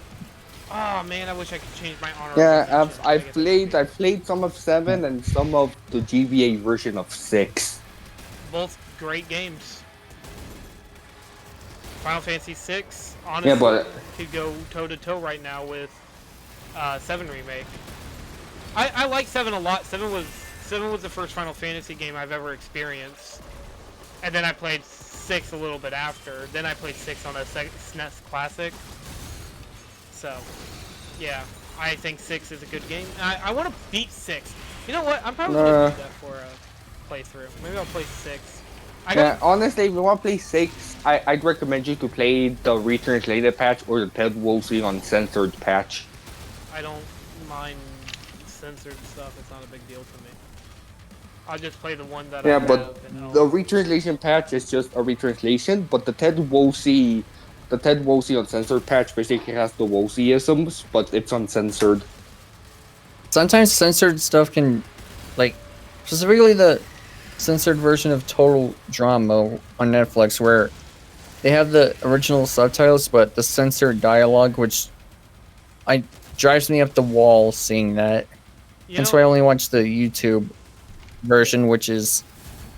Oh man, I wish I could change my honor. Yeah, I've played some of 7 and some of the GBA version of 6. Both great games. Final Fantasy 6, honestly, Yeah, but could go toe to toe right now with 7 remake. I like 7 a lot. 7 was the first Final Fantasy game I've ever experienced, and then I played 6 a little bit after. Then I played 6 on a SNES Classic. So, yeah, I think 6 is a good game. I want to beat 6. You know what? I'm probably gonna do that for a playthrough. Maybe I'll play 6. yeah, honestly, if you want to play 6, I'd recommend you to play the retranslated patch or the Ted Woolsey uncensored patch. I don't mind censored stuff. It's not a big deal to me. I'll just play the one that I Yeah, have. but and the I'll- retranslation patch is just a retranslation, but the Ted Woolsey uncensored patch basically has the Woolseyisms, but it's uncensored. Sometimes censored stuff can, like, specifically the censored version of Total Drama on Netflix, where they have the original subtitles, but the censored dialogue, which drives me up the wall seeing that. you That's know, why I only watch the YouTube version, which is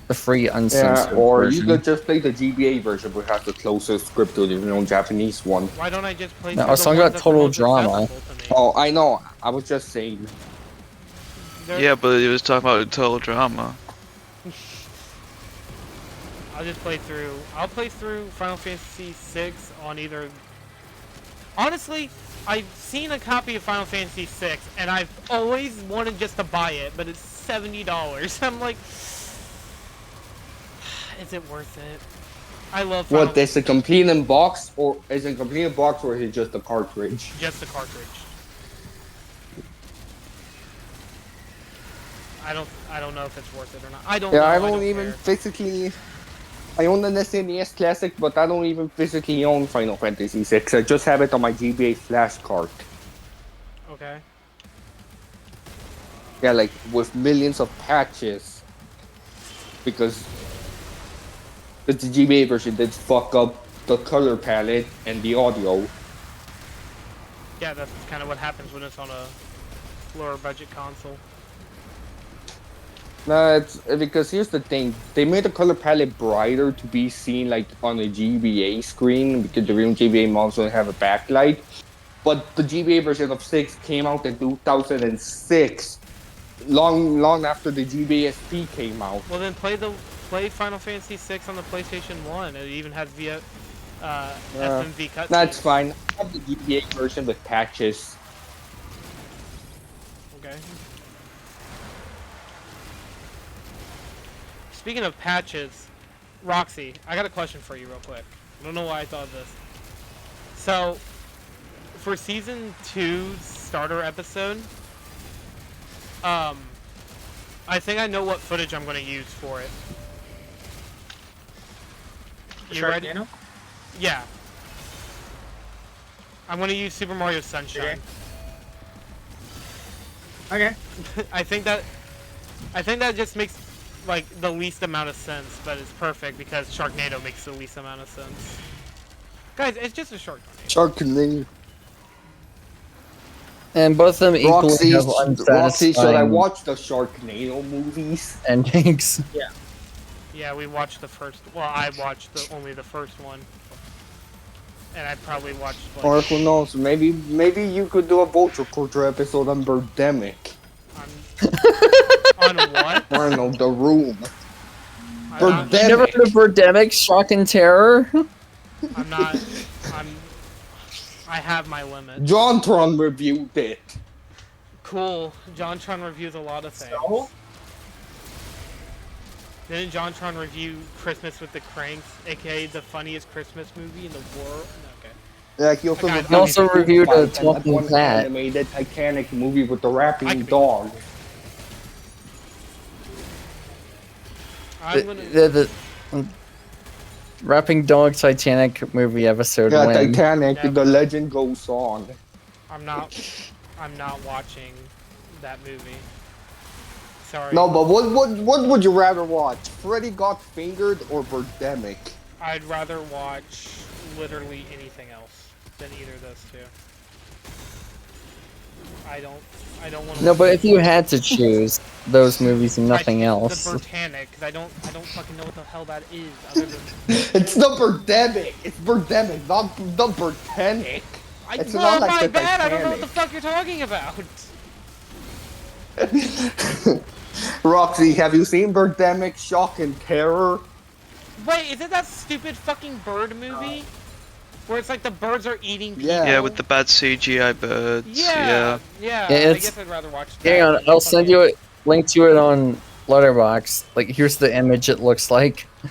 the free uncensored Yeah, or version. you could just play the GBA version, which has the closest script to the Japanese one. why don't I just play? No, through I was the talking ones about that's Total the most Drama. accessible to me? Oh, I know. I was just saying. There- Yeah, but he was talking about total drama. I'll just play through. I'll play through Final Fantasy 6 on either. Honestly, I've seen a copy of Final Fantasy 6, and I've always wanted just to buy it, but it's $70. I'm like, is it worth it? I love Final What, is it complete in box, or is it complete in box, or is it just a cartridge? just the cartridge. I don't know if it's worth it or not. I don't Yeah, know. I don't even care. physically. I own the SNES Classic, but I don't even physically own Final Fantasy VI. I just have it on my GBA flash card. Okay. Yeah, like with millions of patches. Because the GBA version did fuck up the color palette and the audio. Yeah, that's kind of what happens when it's on a lower budget console. No, it's because here's the thing: they made the color palette brighter to be seen like on a GBA screen because the real GBA models don't have a backlight. But the GBA version of 6 came out in 2006, long after the GBA SP came out. Well, then play Final Fantasy VI on the PlayStation 1. It even has FMV cutscenes. That's fine. I have the GBA version with patches. Okay. Speaking of patches, Roxy, I got a question for you real quick. I don't know why I thought of this. So, for Season 2's starter episode, I think I know what footage I'm going to use for it. You ready? Sharknado? Yeah. I'm going to use Super Mario Sunshine. Okay. I think that just makes like the least amount of sense, but it's perfect because Sharknado makes the least amount of sense. Guys, it's just a short tornado. Sharknado. And both of them equally have Roxy, should I unsatisfying watch the Sharknado movies? endings. Yeah, we watched the first. Well, I watched only the first one, and I probably watched. Like, Or who knows? Maybe you could do a Vulture Culture episode on Birdemic. on what? I don't know, The Room. I'm You never heard of Birdemic? Shock and Terror? I have my limits. JonTron reviewed it. Cool. JonTron reviews a lot of things. So? Didn't JonTron review Christmas with the Cranks, aka the funniest Christmas movie in the world? No, okay. Yeah, he also Okay, reviewed, he also reviewed that Talking one Cat. animated Titanic movie with the I rapping could be- dog. I'm gonna. The Rapping Dog Titanic movie episode Yeah, when Titanic, Never. the legend goes on. I'm not watching that movie. Sorry. No, but what would you rather watch? Freddy Got Fingered or Birdemic? I'd rather watch literally anything else than either of those two. I don't want to. No, but if you had to choose those movies and nothing else. The Britannic, because I don't fucking know what the hell that is. Other than It's the Birdemic. It's Birdemic, not the Britannic. It's well, not like my the bad. I don't know what the Titanic. fuck you're talking about. Roxy, have you seen Birdemic Shock and Terror? Wait, is it that stupid fucking bird movie? Where it's like the birds are eating people? Yeah. Yeah, with the bad CGI birds. Yeah. Yeah, I it's- guess I'd rather watch that. Hang on, than I'll send fucking- you a link to it on Letterboxd. Like, here's the image it looks like. Oh,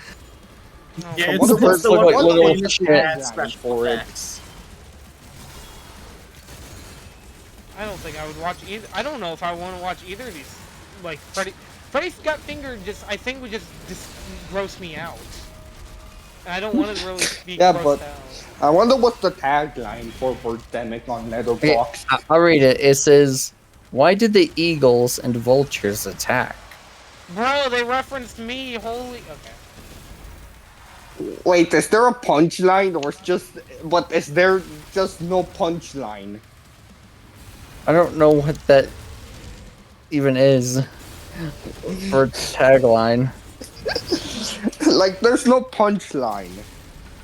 Yeah, I it's, wonder it's the what- one what with little the shit bad line special for it. effects. I don't think I would watch either. I don't know if I want to watch either of these. Like Freddy's Got Fingered I think would just gross me out. And I don't want to really be Yeah, grossed but- out. I wonder what's the tagline for Birdemic on Okay, Letterboxd. I'll read it. It says, "Why did the eagles and vultures attack?" Bro, they referenced me. Holy. Okay. Wait, is there a punchline or is there just no punchline? I don't know what that even is for tagline. Like, there's no punchline.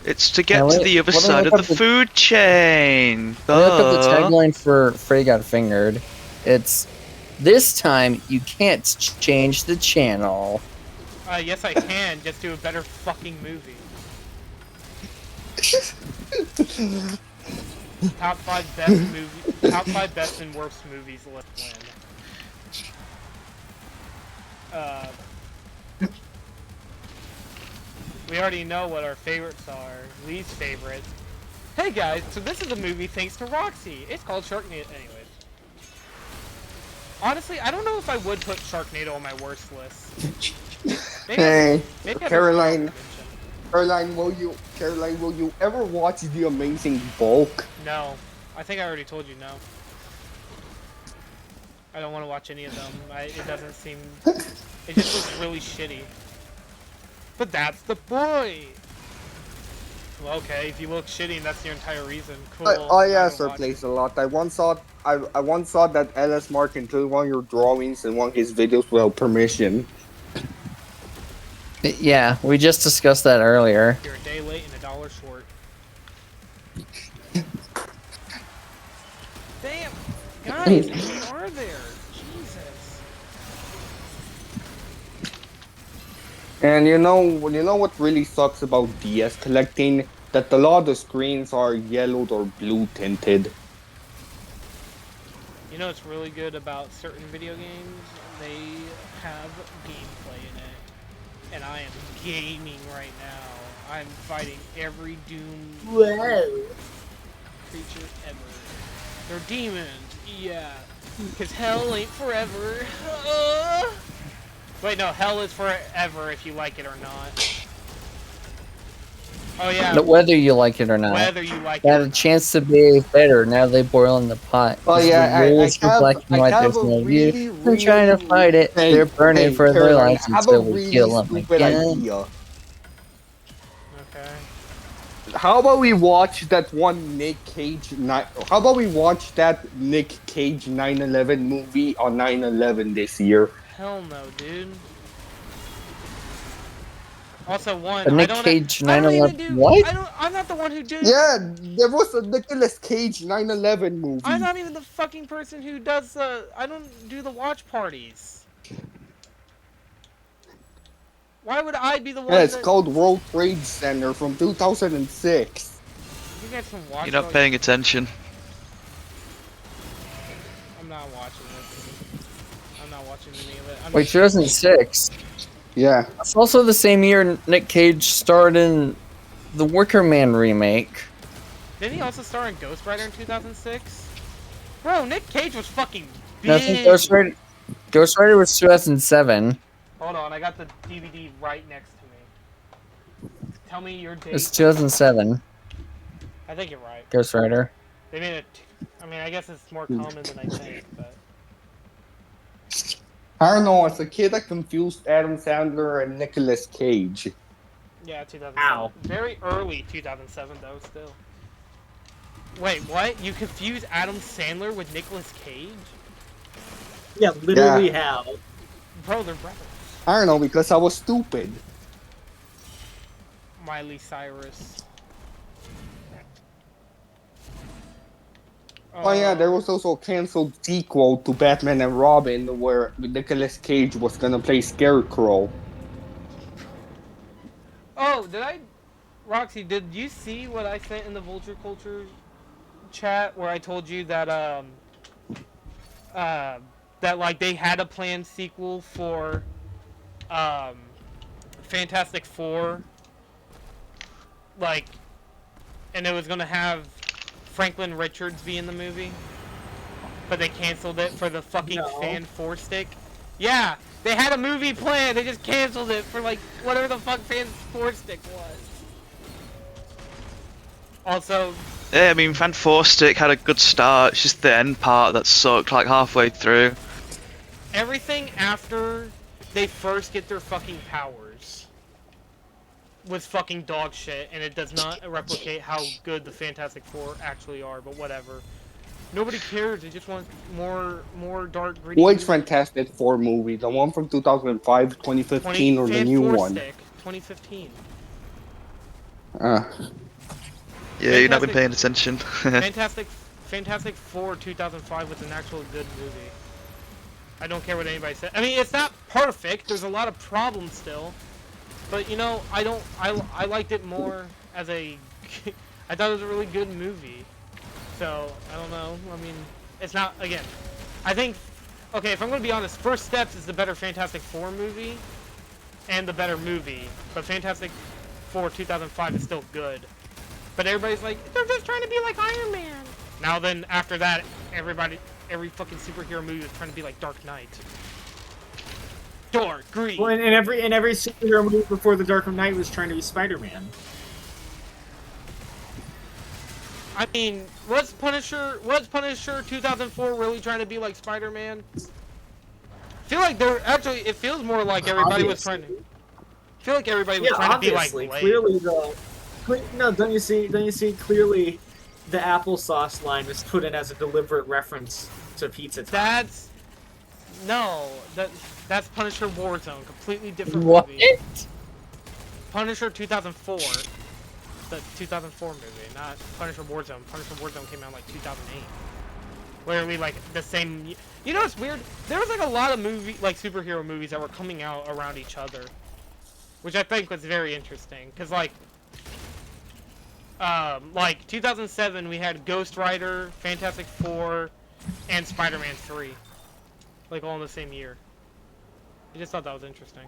It's to get Yeah, to let- the other let me side look of up the the- food chain. When I look up the Duh. tagline for Freddy Got Fingered, it's, "This time you can't change the channel." Yes, I can. Just do a better fucking movie. Top 5 best movie. Top 5 best and worst movies. Let's win. We already know what our favorites are. Least favorites. Hey guys, so this is a movie thanks to Roxy. It's called Sharknado. Anyways. Honestly, I don't know if I would put Sharknado on my worst list. Hey, maybe I'd Caroline, mention. Caroline, will you ever watch The Amazing Bulk? No. I think I already told you no. I don't want to watch any of them. It doesn't seem... It just looks really shitty. But that's the point! Well, okay, if you look shitty and that's your entire reason, cool. Yes, sir, plays a lot. I once saw that LS Mark included one of your drawings in one of his videos without permission. Yeah, we just discussed that earlier. You're a day late and $1 short. Damn! Guys, how many are there? Jesus. And you know what really sucks about DS collecting? That a lot of the screens are yellowed or blue tinted. You know what's really good about certain video games? They have gameplay in it. And I am gaming right now. I'm fighting every Doom creature ever. They're demons, yeah. Cause hell ain't forever. Wait, no, hell is forever if you like it or not. Oh yeah. Whether you like it or not. Whether you like They it had or a not. chance to be better. Now they boil in the pot. Oh yeah, the rules for black and white. There's no use in trying to fight it. They're burning for their Caroline, lives I have a until we really kill them stupid again. idea. Okay. How about we watch that one Nick Cage How about we watch that Nick Cage 9/11 movie on 9/11 this year? Hell no, dude. Also, one, The I Nick don't. Cage I don't even 9/11. do. What? I'm not the one who did. Yeah, there was a Nicolas Cage 9/11 movie. I'm not even the fucking person who does the. I don't do the watch parties. Why would I be the one? Yeah, it's that... called World Trade Center from 2006. You guys can watch. You're not paying attention. I'm not watching this. I'm not watching any of it. Wait, 2006. Yeah. It's also the same year Nick Cage starred in the Wicker Man remake. Didn't he also star in Ghost Rider in 2006? Bro, Nick Cage was fucking big. No, I think Ghost Rider was 2007. Hold on, I got the DVD right next to me. Tell me your date. It's 2007. I think you're right. Ghost Rider. They made it. I mean, I guess it's more common than I think, but. I don't know, as a kid I confused Adam Sandler and Nicolas Cage. Yeah, 2007. Ow. Very early 2007, though, still. Wait, what? You confuse Adam Sandler with Nicolas Cage? Yeah, literally how. Bro, they're brothers. I don't know, because I was stupid. Miley Cyrus. Oh yeah, there was also a cancelled sequel to Batman and Robin where Nicolas Cage was gonna play Scarecrow. Oh, did I... Roxy, did you see what I sent in the Vulture Culture chat where I told you that, that, like, they had a planned sequel for, Fantastic Four? Like, and it was gonna have Franklin Richards be in the movie? But they canceled it for the fucking Fan 4 stick? Yeah! They had a movie planned, they just canceled it for, like, whatever the fuck Fan 4 stick was. Also... Yeah, I mean, Fan 4 Stick had a good start, it's just the end part that sucked, like, halfway through. Everything after they first get their fucking powers was fucking dog shit, and it does not replicate how good the Fantastic Four actually are, but whatever. Nobody cares, they just want more dark, gritty... Which Fantastic Four movie? The one from 2005, 2015, or the new one? Stick, 2015. Yeah, you've not been paying attention. Fantastic Four 2005 was an actual good movie. I don't care what anybody says. I mean, it's not perfect. There's a lot of problems still, but you know, I liked it more as a. I thought it was a really good movie. So I don't know. I mean, it's not. Again, I think. Okay, if I'm gonna be honest, First Steps is the better Fantastic Four movie, and the better movie. But Fantastic Four 2005 is still good. But everybody's like, they're just trying to be like Iron Man. Now then, after that, every fucking superhero movie was trying to be like Dark Knight. Dark, green. Well, and every superhero movie before the Dark Knight was trying to be Spider-Man. I mean, was Punisher 2004 really trying to be like Spider-Man? I feel like they're actually. It feels more like everybody was trying to. I feel like everybody was trying to be like Blade. Clearly, no, don't you see? Clearly, the applesauce line was put in as a deliberate reference to Pizza Time. That's Punisher Warzone, completely different What? movie. Punisher 2004, the 2004 movie, not Punisher Warzone. Punisher Warzone came out in like 2008. Literally like the same. You know what's weird? There was like a lot of superhero movies that were coming out around each other, which I think was very interesting. Cause like 2007 we had Ghost Rider, Fantastic Four, and Spider-Man 3, like all in the same year. I just thought that was interesting.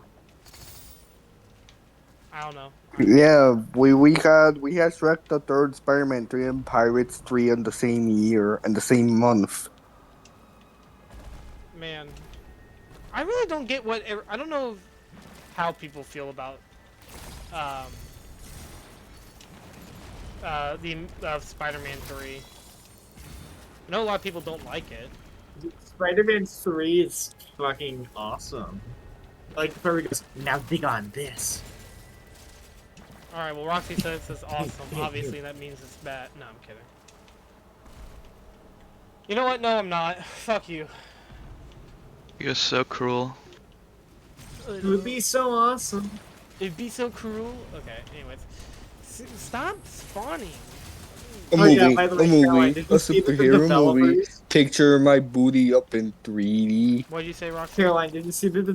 I don't know. Yeah, we had Shrek the Third, Spider-Man 3, and Pirates 3 in the same year and the same month. Man, I really don't get I don't know how people feel about Spider-Man 3. I know a lot of people don't like it. Spider-Man 3 is fucking awesome. Like, before he goes, now dig on this. Alright, well, Roxy says it's awesome. Obviously, that means it's bad. No, I'm kidding. You know what? No, I'm not. Fuck you. You're so cruel. It would be so awesome. It'd be so cruel. Okay, anyways. Stop spawning. A Oh, yeah, movie, by the way, Caroline, did a you see that the superhero movie. developers- Picture my booty up in 3D. What'd you say, Roxy? Caroline, did you see that the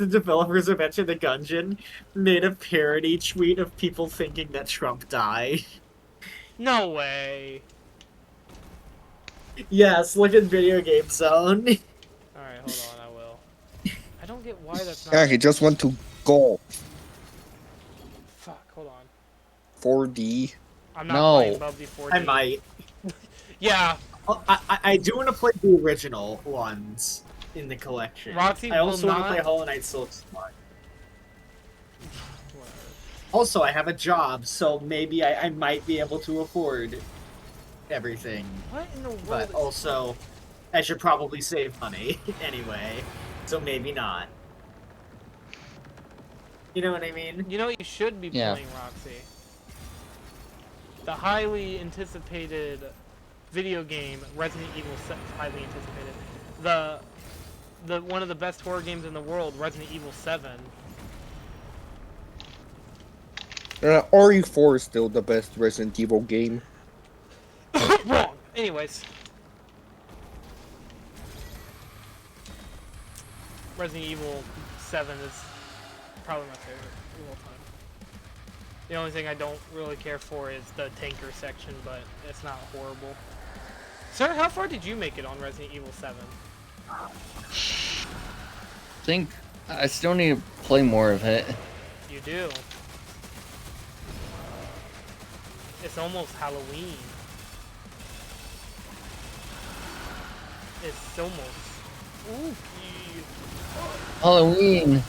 developers of Enter the Gungeon made a parody tweet of people thinking that Trump died? No way. Yes, look at Video Game Zone. Alright, hold on, I will. I don't get why that's not... Yeah, he just went to golf. Fuck, hold on. 4D. I'm not No. playing Bubsy 4D. I might. Yeah, I do want to play the original ones in the collection. Roxy I also will want to not- play Hollow Knight Silk Smart. whatever. Also, I have a job, so maybe I might be able to afford everything. What in the world But is... also, I should probably save money anyway, so maybe not. You know what I mean? You know what you should be Yeah. playing, Roxy? The highly anticipated video game, Resident Evil 7, highly anticipated. The one of the best horror games in the world, Resident Evil 7. RE4 is still the best Resident Evil game. Wrong. Anyways. Resident Evil 7 is probably my favorite of all time. The only thing I don't really care for is the tanker section, but it's not horrible. Sir, how far did you make it on Resident Evil 7? I think I still need to play more of it. You do. It's almost Halloween. It's almost spooky. Halloween.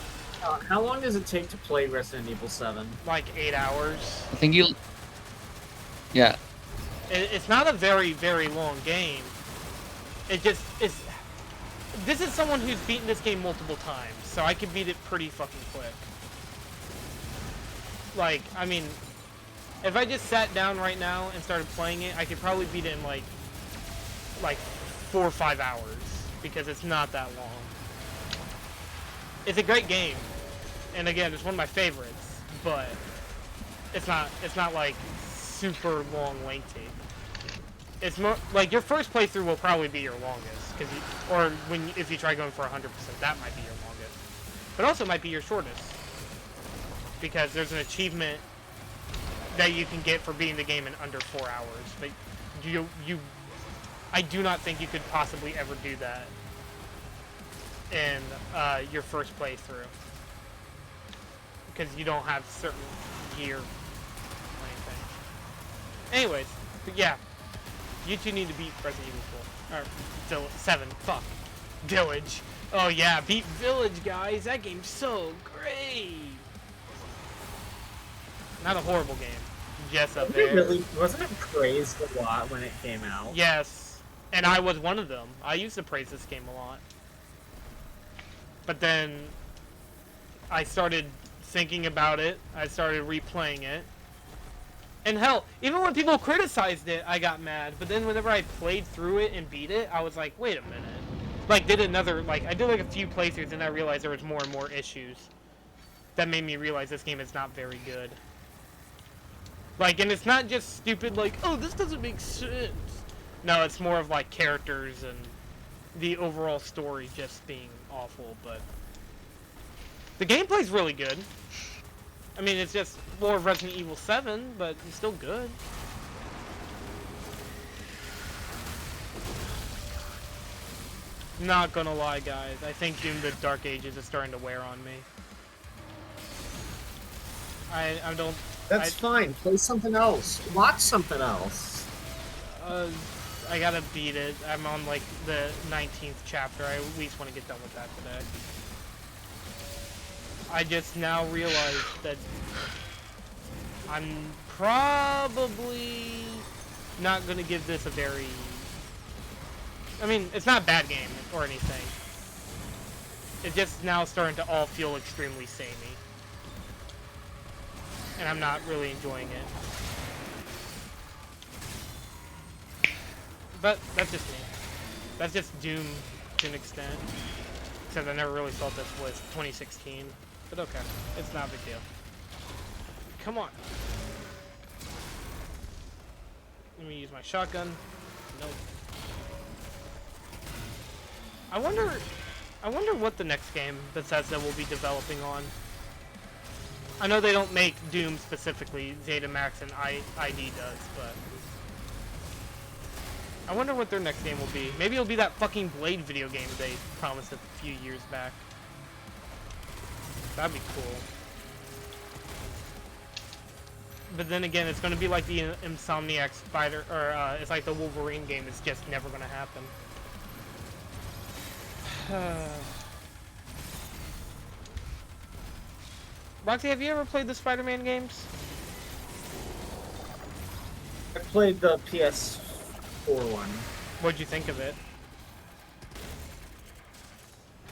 How long does it take to play Resident Evil 7? Like 8 hours. I think you. Yeah. It's not a very, very long game. It just is. This is someone who's beaten this game multiple times, so I could beat it pretty fucking quick. Like, I mean, if I just sat down right now and started playing it, I could probably beat it in like 4 or 5 hours, because it's not that long. It's a great game, and again, it's one of my favorites, but it's not like super long, lengthy. It's more like your first playthrough will probably be your longest, if you try going for 100%, that might be your longest. But also might be your shortest, because there's an achievement that you can get for beating the game in under 4 hours. But I do not think you could possibly ever do that in your first playthrough, because you don't have certain gear or anything. Anyways, but yeah, you two need to beat Resident Evil Or, 7, fuck. Village. Oh yeah, beat Village, guys. That game's so great. Not a horrible game. Just up there. Wasn't it praised a lot when it came out? Yes. And I was one of them. I used to praise this game a lot. But then I started thinking about it. I started replaying it. And hell, even when people criticized it, I got mad. But then whenever I played through it and beat it, I was like, wait a minute. Like, I did like a few playthroughs and I realized there was more and more issues. That made me realize this game is not very good. Like, and it's not just stupid, like, oh, this doesn't make sense. No, it's more of, like, characters and the overall story just being awful, but... The gameplay's really good. I mean, it's just more Resident Evil 7, but it's still good. Not gonna lie, guys. I think Doom the Dark Ages is starting to wear on me. I don't... That's fine. Play something else. Watch something else. I gotta beat it. I'm on, like, the 19th chapter. I at least want to get done with that today. I just now realized that I'm probably not gonna give this a very... I mean, it's not a bad game or anything. It's just now starting to all feel extremely samey. And I'm not really enjoying it. But that's just me. That's just Doom to an extent. Except I never really felt this was 2016. But okay, it's not a big deal. Come on. Let me use my shotgun. Nope. I wonder what the next game Bethesda will be developing on. I know they don't make Doom specifically, ZetaMax and ID does, but... I wonder what their next game will be. Maybe it'll be that fucking Blade video game they promised a few years back. That'd be cool. But then again, it's gonna be like the Insomniac Spider, or it's like the Wolverine game. It's just never gonna happen. Roxy, have you ever played the Spider-Man games? I played the PS4 one. What'd you think of it?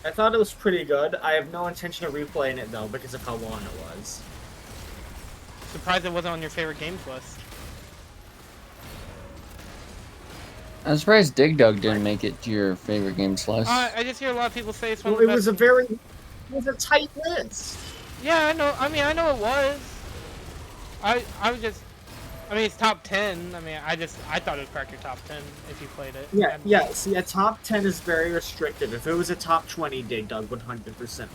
I thought it was pretty good. I have no intention of replaying it though because of how long it was. Surprised it wasn't on your favorite games list. I'm surprised Dig Dug didn't make it to your favorite games list. I just hear a lot of people say it's one Well, of the it best. it was a tight list. Yeah, I know. I mean, I know it was. I was just. I mean, it's top 10. I mean, I thought it would crack your top 10 if you played it. Yeah. See, a top 10 is very restrictive. If it was a top 20, Dig Dug 100%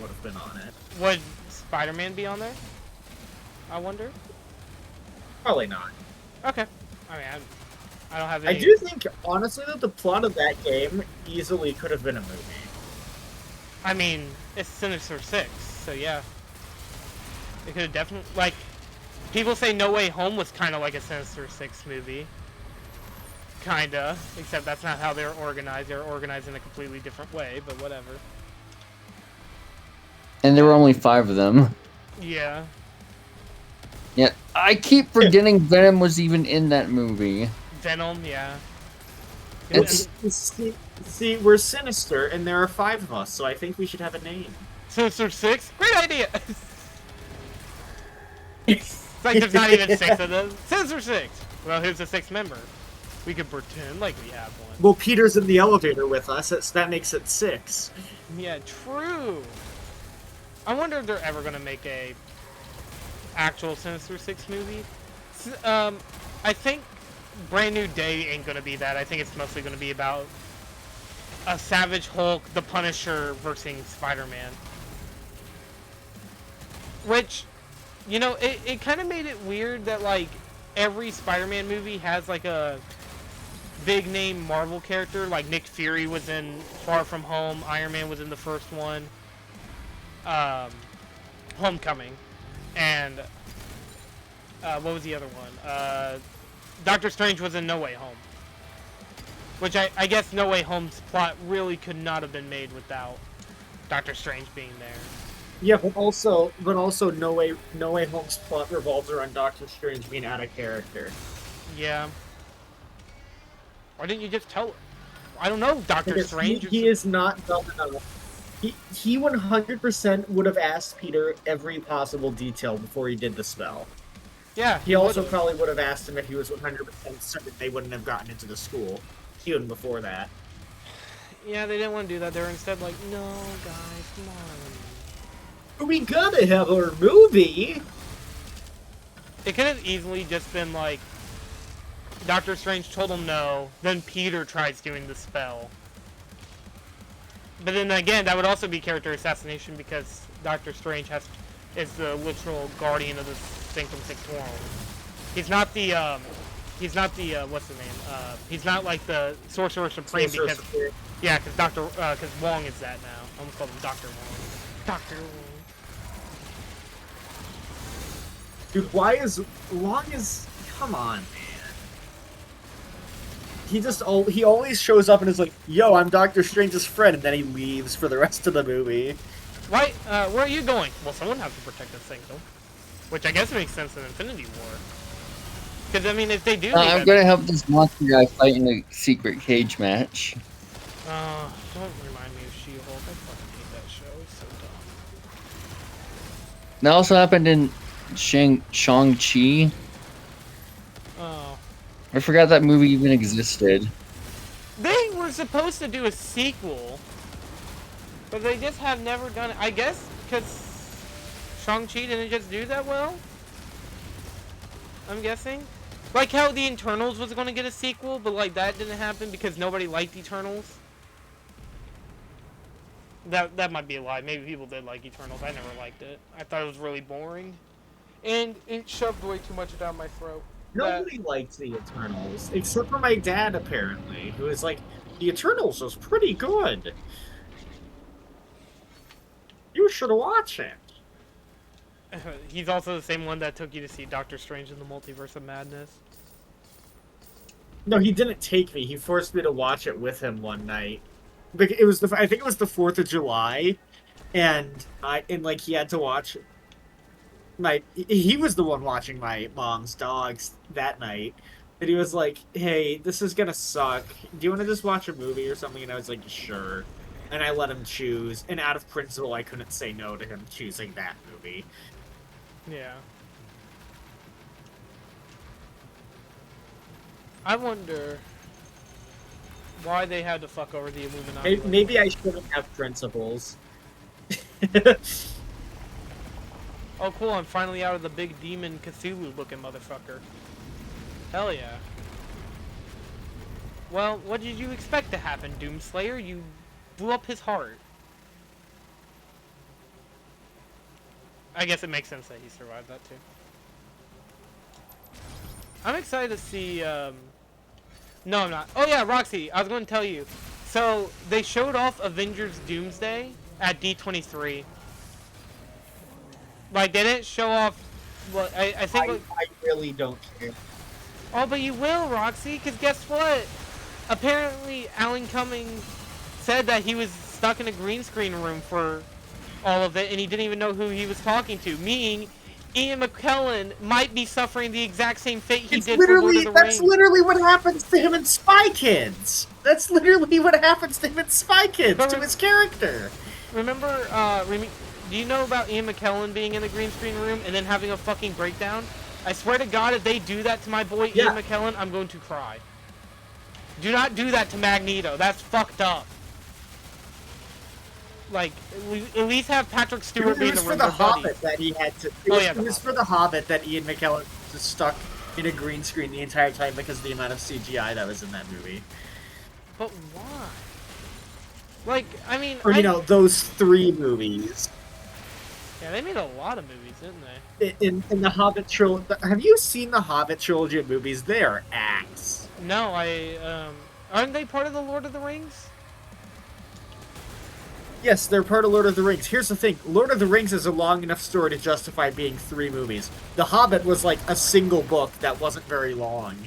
would have been on it. Would Spider-Man be on there? I wonder. Probably not. Okay. I mean, I don't have any... I do think, honestly, that the plot of that game easily could have been a movie. I mean, it's Sinister Six, so yeah. It could have definitely... Like, people say No Way Home was kind of like a Sinister Six movie. Kinda. Except that's not how they're organized. They're organized in a completely different way, but whatever. And there were only 5 of them. Yeah. Yeah, I keep forgetting Venom was even in that movie. Venom, yeah. See, we're Sinister, and there are 5 of us, so I think we should have a name. Sinister Six? Great idea! It's like there's not even 6 of them. Sinister Six! Well, who's the 6th member? We could pretend like we have one. Well, Peter's in the elevator with us, that makes it 6. Yeah, true. I wonder if they're ever gonna make a actual Sinister Six movie. I think Brand New Day ain't gonna be that. I think it's mostly gonna be about a Savage Hulk, the Punisher versus Spider-Man. Which, you know, it kind of made it weird that, like, every Spider-Man movie has, like, a big name Marvel character. Like, Nick Fury was in Far From Home, Iron Man was in the first one, Homecoming, and what was the other one? Doctor Strange was in No Way Home. Which I guess No Way Home's plot really could not have been made without Doctor Strange being there. Yeah, but also No Way Home's plot revolves around Doctor Strange being out of character. Yeah. Why didn't you just tell her? I don't know, Doctor Because Strange. he is not dumb enough. He 100% would have asked Peter every possible detail before he did the spell. Yeah. He also probably would have asked him if he was 100% certain they wouldn't have gotten into the school, even before that. Yeah, they didn't want to do that. They were instead like, no, guys, come on. We gotta have our movie! It could have easily just been like, Doctor Strange told him no, then Peter tries doing the spell. But then again, that would also be character assassination because Doctor Strange is the literal guardian of the Sanctum Sanctorum. He's not the what's the name? He's not like the Sorcerer Supreme because because Wong is that now. I almost called him Dr. Wong. Dr. Wong. Dude, why is Wong is... Come on, man. He always shows up and is like, yo, I'm Doctor Strange's friend, and then he leaves for the rest of the movie. Why, where are you going? Well, someone has to protect this sanctum. Which I guess makes sense in Infinity War. Because, I mean, if they do... I'm gonna help this monster guy fight in a secret cage match. Don't remind me of She-Hulk. I fucking hate that show. It's so dumb. That also happened in Shang-Chi. Oh. I forgot that movie even existed. They were supposed to do a sequel, but they just have never done it. I guess because Shang-Chi didn't just do that well? I'm guessing. Like how the Eternals was going to get a sequel, but like that didn't happen because nobody liked Eternals. That might be a lie. Maybe people did like Eternals. I never liked it. I thought it was really boring. And it shoved way too much down my throat. Nobody liked the Eternals, except for my dad, apparently, who is like, the Eternals was pretty good. You should watch it. He's also the same one that took you to see Doctor Strange in the Multiverse of Madness. No, he didn't take me. He forced me to watch it with him one night. I think it was the 4th of July, and he had to watch. He was the one watching my mom's dogs that night, and he was like, "Hey, this is gonna suck. Do you want to just watch a movie or something?" And I was like, "Sure." And I let him choose, and out of principle, I couldn't say no to him choosing that movie. Yeah. I wonder why they had to fuck over the Illuminati. Maybe I shouldn't have principles. Oh, cool, I'm finally out of the big demon Cthulhu-looking motherfucker. Hell yeah. Well, what did you expect to happen, Doomslayer? You blew up his heart. I guess it makes sense that he survived that, too. I'm excited to see, No, I'm not. Oh, yeah, Roxy, I was going to tell you. So, they showed off Avengers Doomsday at D23. Like, they didn't show off... Well, I think... I really don't care. Oh, but you will, Roxy, because guess what? Apparently, Alan Cumming said that he was stuck in a green screen room for all of it, and he didn't even know who he was talking to, meaning Ian McKellen might be suffering the exact same fate he did for Lord of the Rings. That's literally what happens to him in Spy Kids! That's literally what happens to him in Spy Kids, to his character! Remember, do you know about Ian McKellen being in the green screen room and then having a fucking breakdown? I swear to God, if they do that to my boy Ian McKellen, I'm going to cry. Do not do that to Magneto. That's fucked up. Like, at least have Patrick Stewart be in the room. It was for the Hobbit that he had to... It was for the Hobbit that Ian McKellen was stuck in a green screen the entire time because of the amount of CGI that was in that movie. But why? Like, I mean... Or, those 3 movies. Yeah, they made a lot of movies, didn't they? In the Hobbit trilogy... Have you seen the Hobbit trilogy of movies? They are acts. No, aren't they part of the Lord of the Rings? Yes, they're part of Lord of the Rings. Here's the thing. Lord of the Rings is a long enough story to justify being 3 movies. The Hobbit was like a single book that wasn't very long.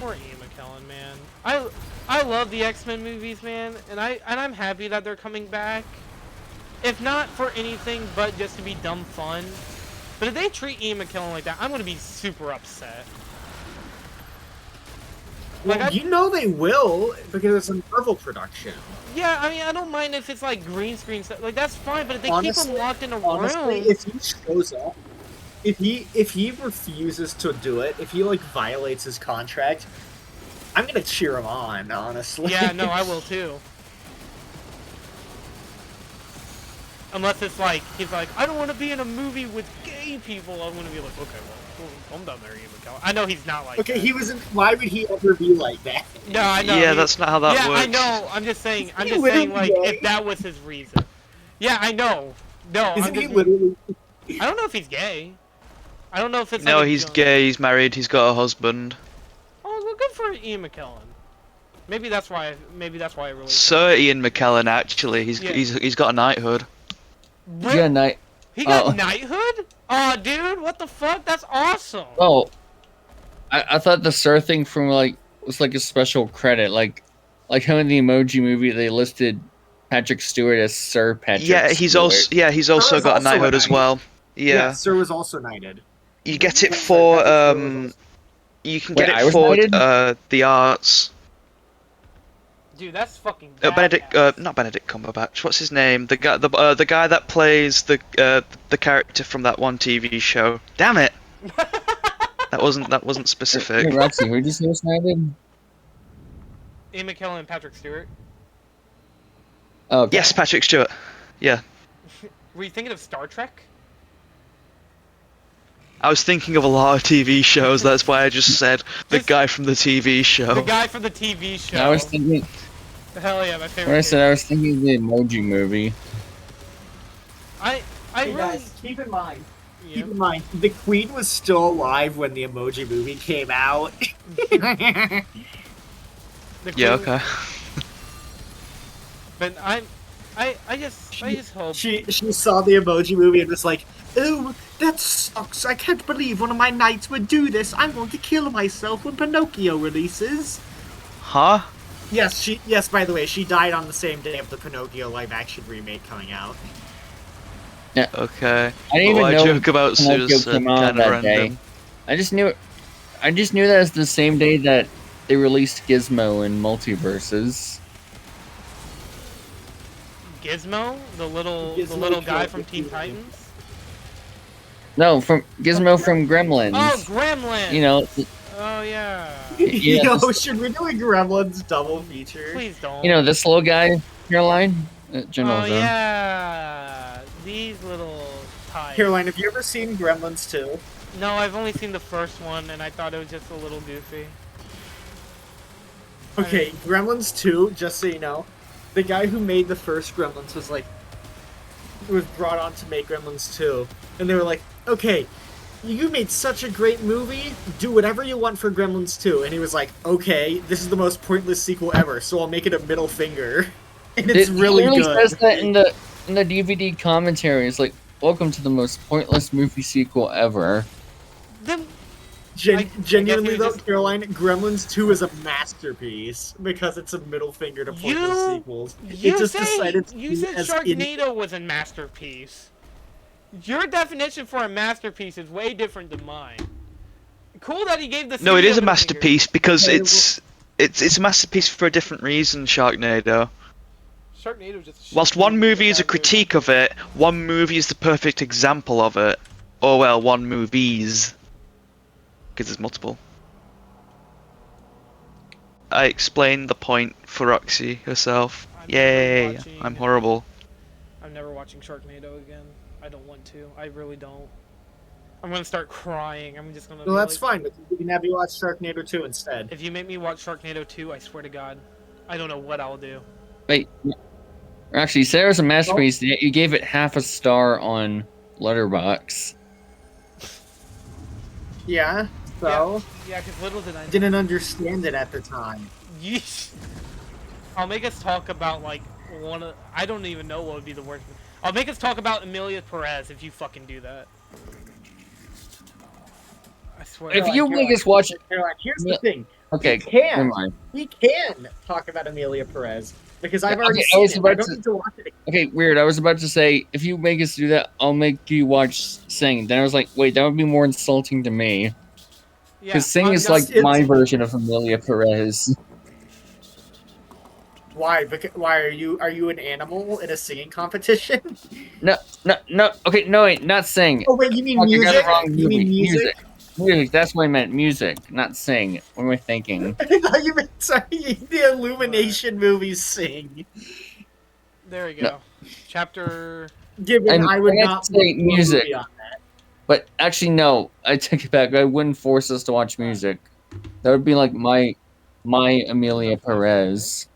Poor Ian McKellen, man. I love the X-Men movies, man, and I'm happy that they're coming back. If not for anything but just to be dumb fun. But if they treat Ian McKellen like that, I'm gonna be super upset. Well, you know they will, because it's a Marvel production. Yeah, I mean, I don't mind if it's like green screen stuff. Like, that's fine, but if they keep him locked in a honestly, room... if he shows up, if he refuses to do it, if he, like, violates his contract, I'm gonna cheer him on, honestly. Yeah, no, I will too. Unless it's like, he's like, I don't want to be in a movie with gay people. I'm gonna be like, okay, well, calm down there, Ian McKellen. I know he's not like okay, that. he wasn't. Why would he ever be like that? No, I know. Yeah, that's not how that works. Yeah, I know. I'm just saying. I'm He just saying, literally like, gay? if that was his reason. Yeah, I know. No, Isn't I'm he just, literally? I don't know if he's gay. I don't know if it's. No, like a he's joke. gay. He's married. He's got a husband. Oh, well, good for Ian McKellen. Maybe that's why. Maybe that's why I really. Sir Ian McKellen, actually, he's Yeah. he's got a knighthood. Yeah, night. He got Oh. knighthood? Oh, dude, what the fuck? That's awesome. Oh, I thought the Sir thing from like was like a special credit, like how in the Emoji Movie they listed Patrick Stewart as Sir Patrick. Yeah, he's also he's also was got a also a knighthood as knight. well. Yeah, Sir was also knighted. you get it Patrick for Stewart was also- you can Wait, get I it was for knighted? the arts. Dude, that's fucking Benedict, badass. not Benedict Cumberbatch. What's his name? The guy that plays the character from that one TV show. Damn it! that wasn't specific. Hey, Roxy, who did you say was knighted? Ian McKellen and Patrick Stewart. Oh, okay. Yes, Patrick Stewart. Yeah, Were you thinking of Star Trek? I was thinking of a lot of TV shows. That's why I just said the Just- guy from the TV show. The guy from the TV show. I was thinking. Hell yeah, my favorite. When I said I was thinking of the Emoji Movie. I Hey really. guys, keep in mind. Yeah. Keep in mind, the Queen was still alive when the Emoji Movie came out. The Yeah, Queen- okay. But I just hope. she saw the Emoji Movie and was like, "Oh, that sucks! I can't believe one of my knights would do this. I'm going to kill myself when Pinocchio releases." Huh? Yes. By the way, she died on the same day of the Pinocchio live-action remake coming out. Okay. I didn't even I know joke about Pinocchio suicide came out kind of that day. random. I just knew that it's the same day that they released Gizmo in Multiverses. Gizmo, the little Gizmo guy killed from the Teen Queen. Titans. No, from Gizmo from Gremlins. Oh, Gremlin. You know, Oh yeah. Yeah, Yo, this- should we do a Gremlins double feature? Please don't. this little guy, Caroline. General Oh Zone. yeah. These little ties. Caroline, have you ever seen Gremlins 2? No, I've only seen the first one, and I thought it was just a little goofy. Okay, Gremlins 2, just so you know, the guy who made the first Gremlins was brought on to make Gremlins 2. And they were like, okay, you made such a great movie, do whatever you want for Gremlins 2. And he was like, okay, this is the most pointless sequel ever, so I'll make it a middle finger. And it's really It good. says that in the DVD commentary. It's like, welcome to the most pointless movie sequel ever. Then I Genuinely guess though, we just- Caroline, Gremlins 2 is a masterpiece because it's a middle finger to pointless sequels. You It just say decided to you be said as Sharknado was a masterpiece. Your definition for a masterpiece is way different than mine. Cool that he gave the. No, it studio is a the masterpiece because Okay, it's a masterpiece for a different reason, Sharknado. finger. Sharknado just. Whilst one movie is a critique of it, one movie is the perfect example of it. Or well, one movies. Because there's multiple. I explained the point for Roxy herself. I'm Yay, never watching- I'm horrible. I'm never watching Sharknado again. I don't want to. I really don't. I'm gonna start crying. I'm just gonna. Well, be that's like, fine. But we can have you watch Sharknado 2 instead. If you make me watch Sharknado 2, I swear to God, I don't know what I'll do. Wait, actually, Sarah's a masterpiece. Yet you gave it half a star on Letterboxd. Yeah, so Yeah, because little did I know. didn't understand it at the time. Yeesh. I'll make us talk about like one of. I don't even know what would be the worst. I'll make us talk about Emilia Perez if you fucking do that. I swear. If you make us watch, Caroline, here's the thing. Okay, We can. never mind. We can talk about Amelia Perez because I've Yeah, already okay, seen it. I don't need to watch it again. Okay, weird. I was about to say, if you make us do that, I'll make you watch Sing. Then I was like, wait, that would be more insulting to me. Yeah. Because Sing is just- like my version of Amelia Perez. Why? Because why are you an animal in a singing competition? No. Okay, no, wait, not Sing. Oh wait, you mean Fuck, I got music? it wrong. You mean Movie. music? Music. That's what I meant. Music, not Sing. What am I thinking? I thought you meant sorry, the Illumination movies sing. There we go. No. Chapter. Given I would meant not to look say for a music. movie on that. But actually, no. I take it back. I wouldn't force us to watch music. That would be like my Amelia Perez.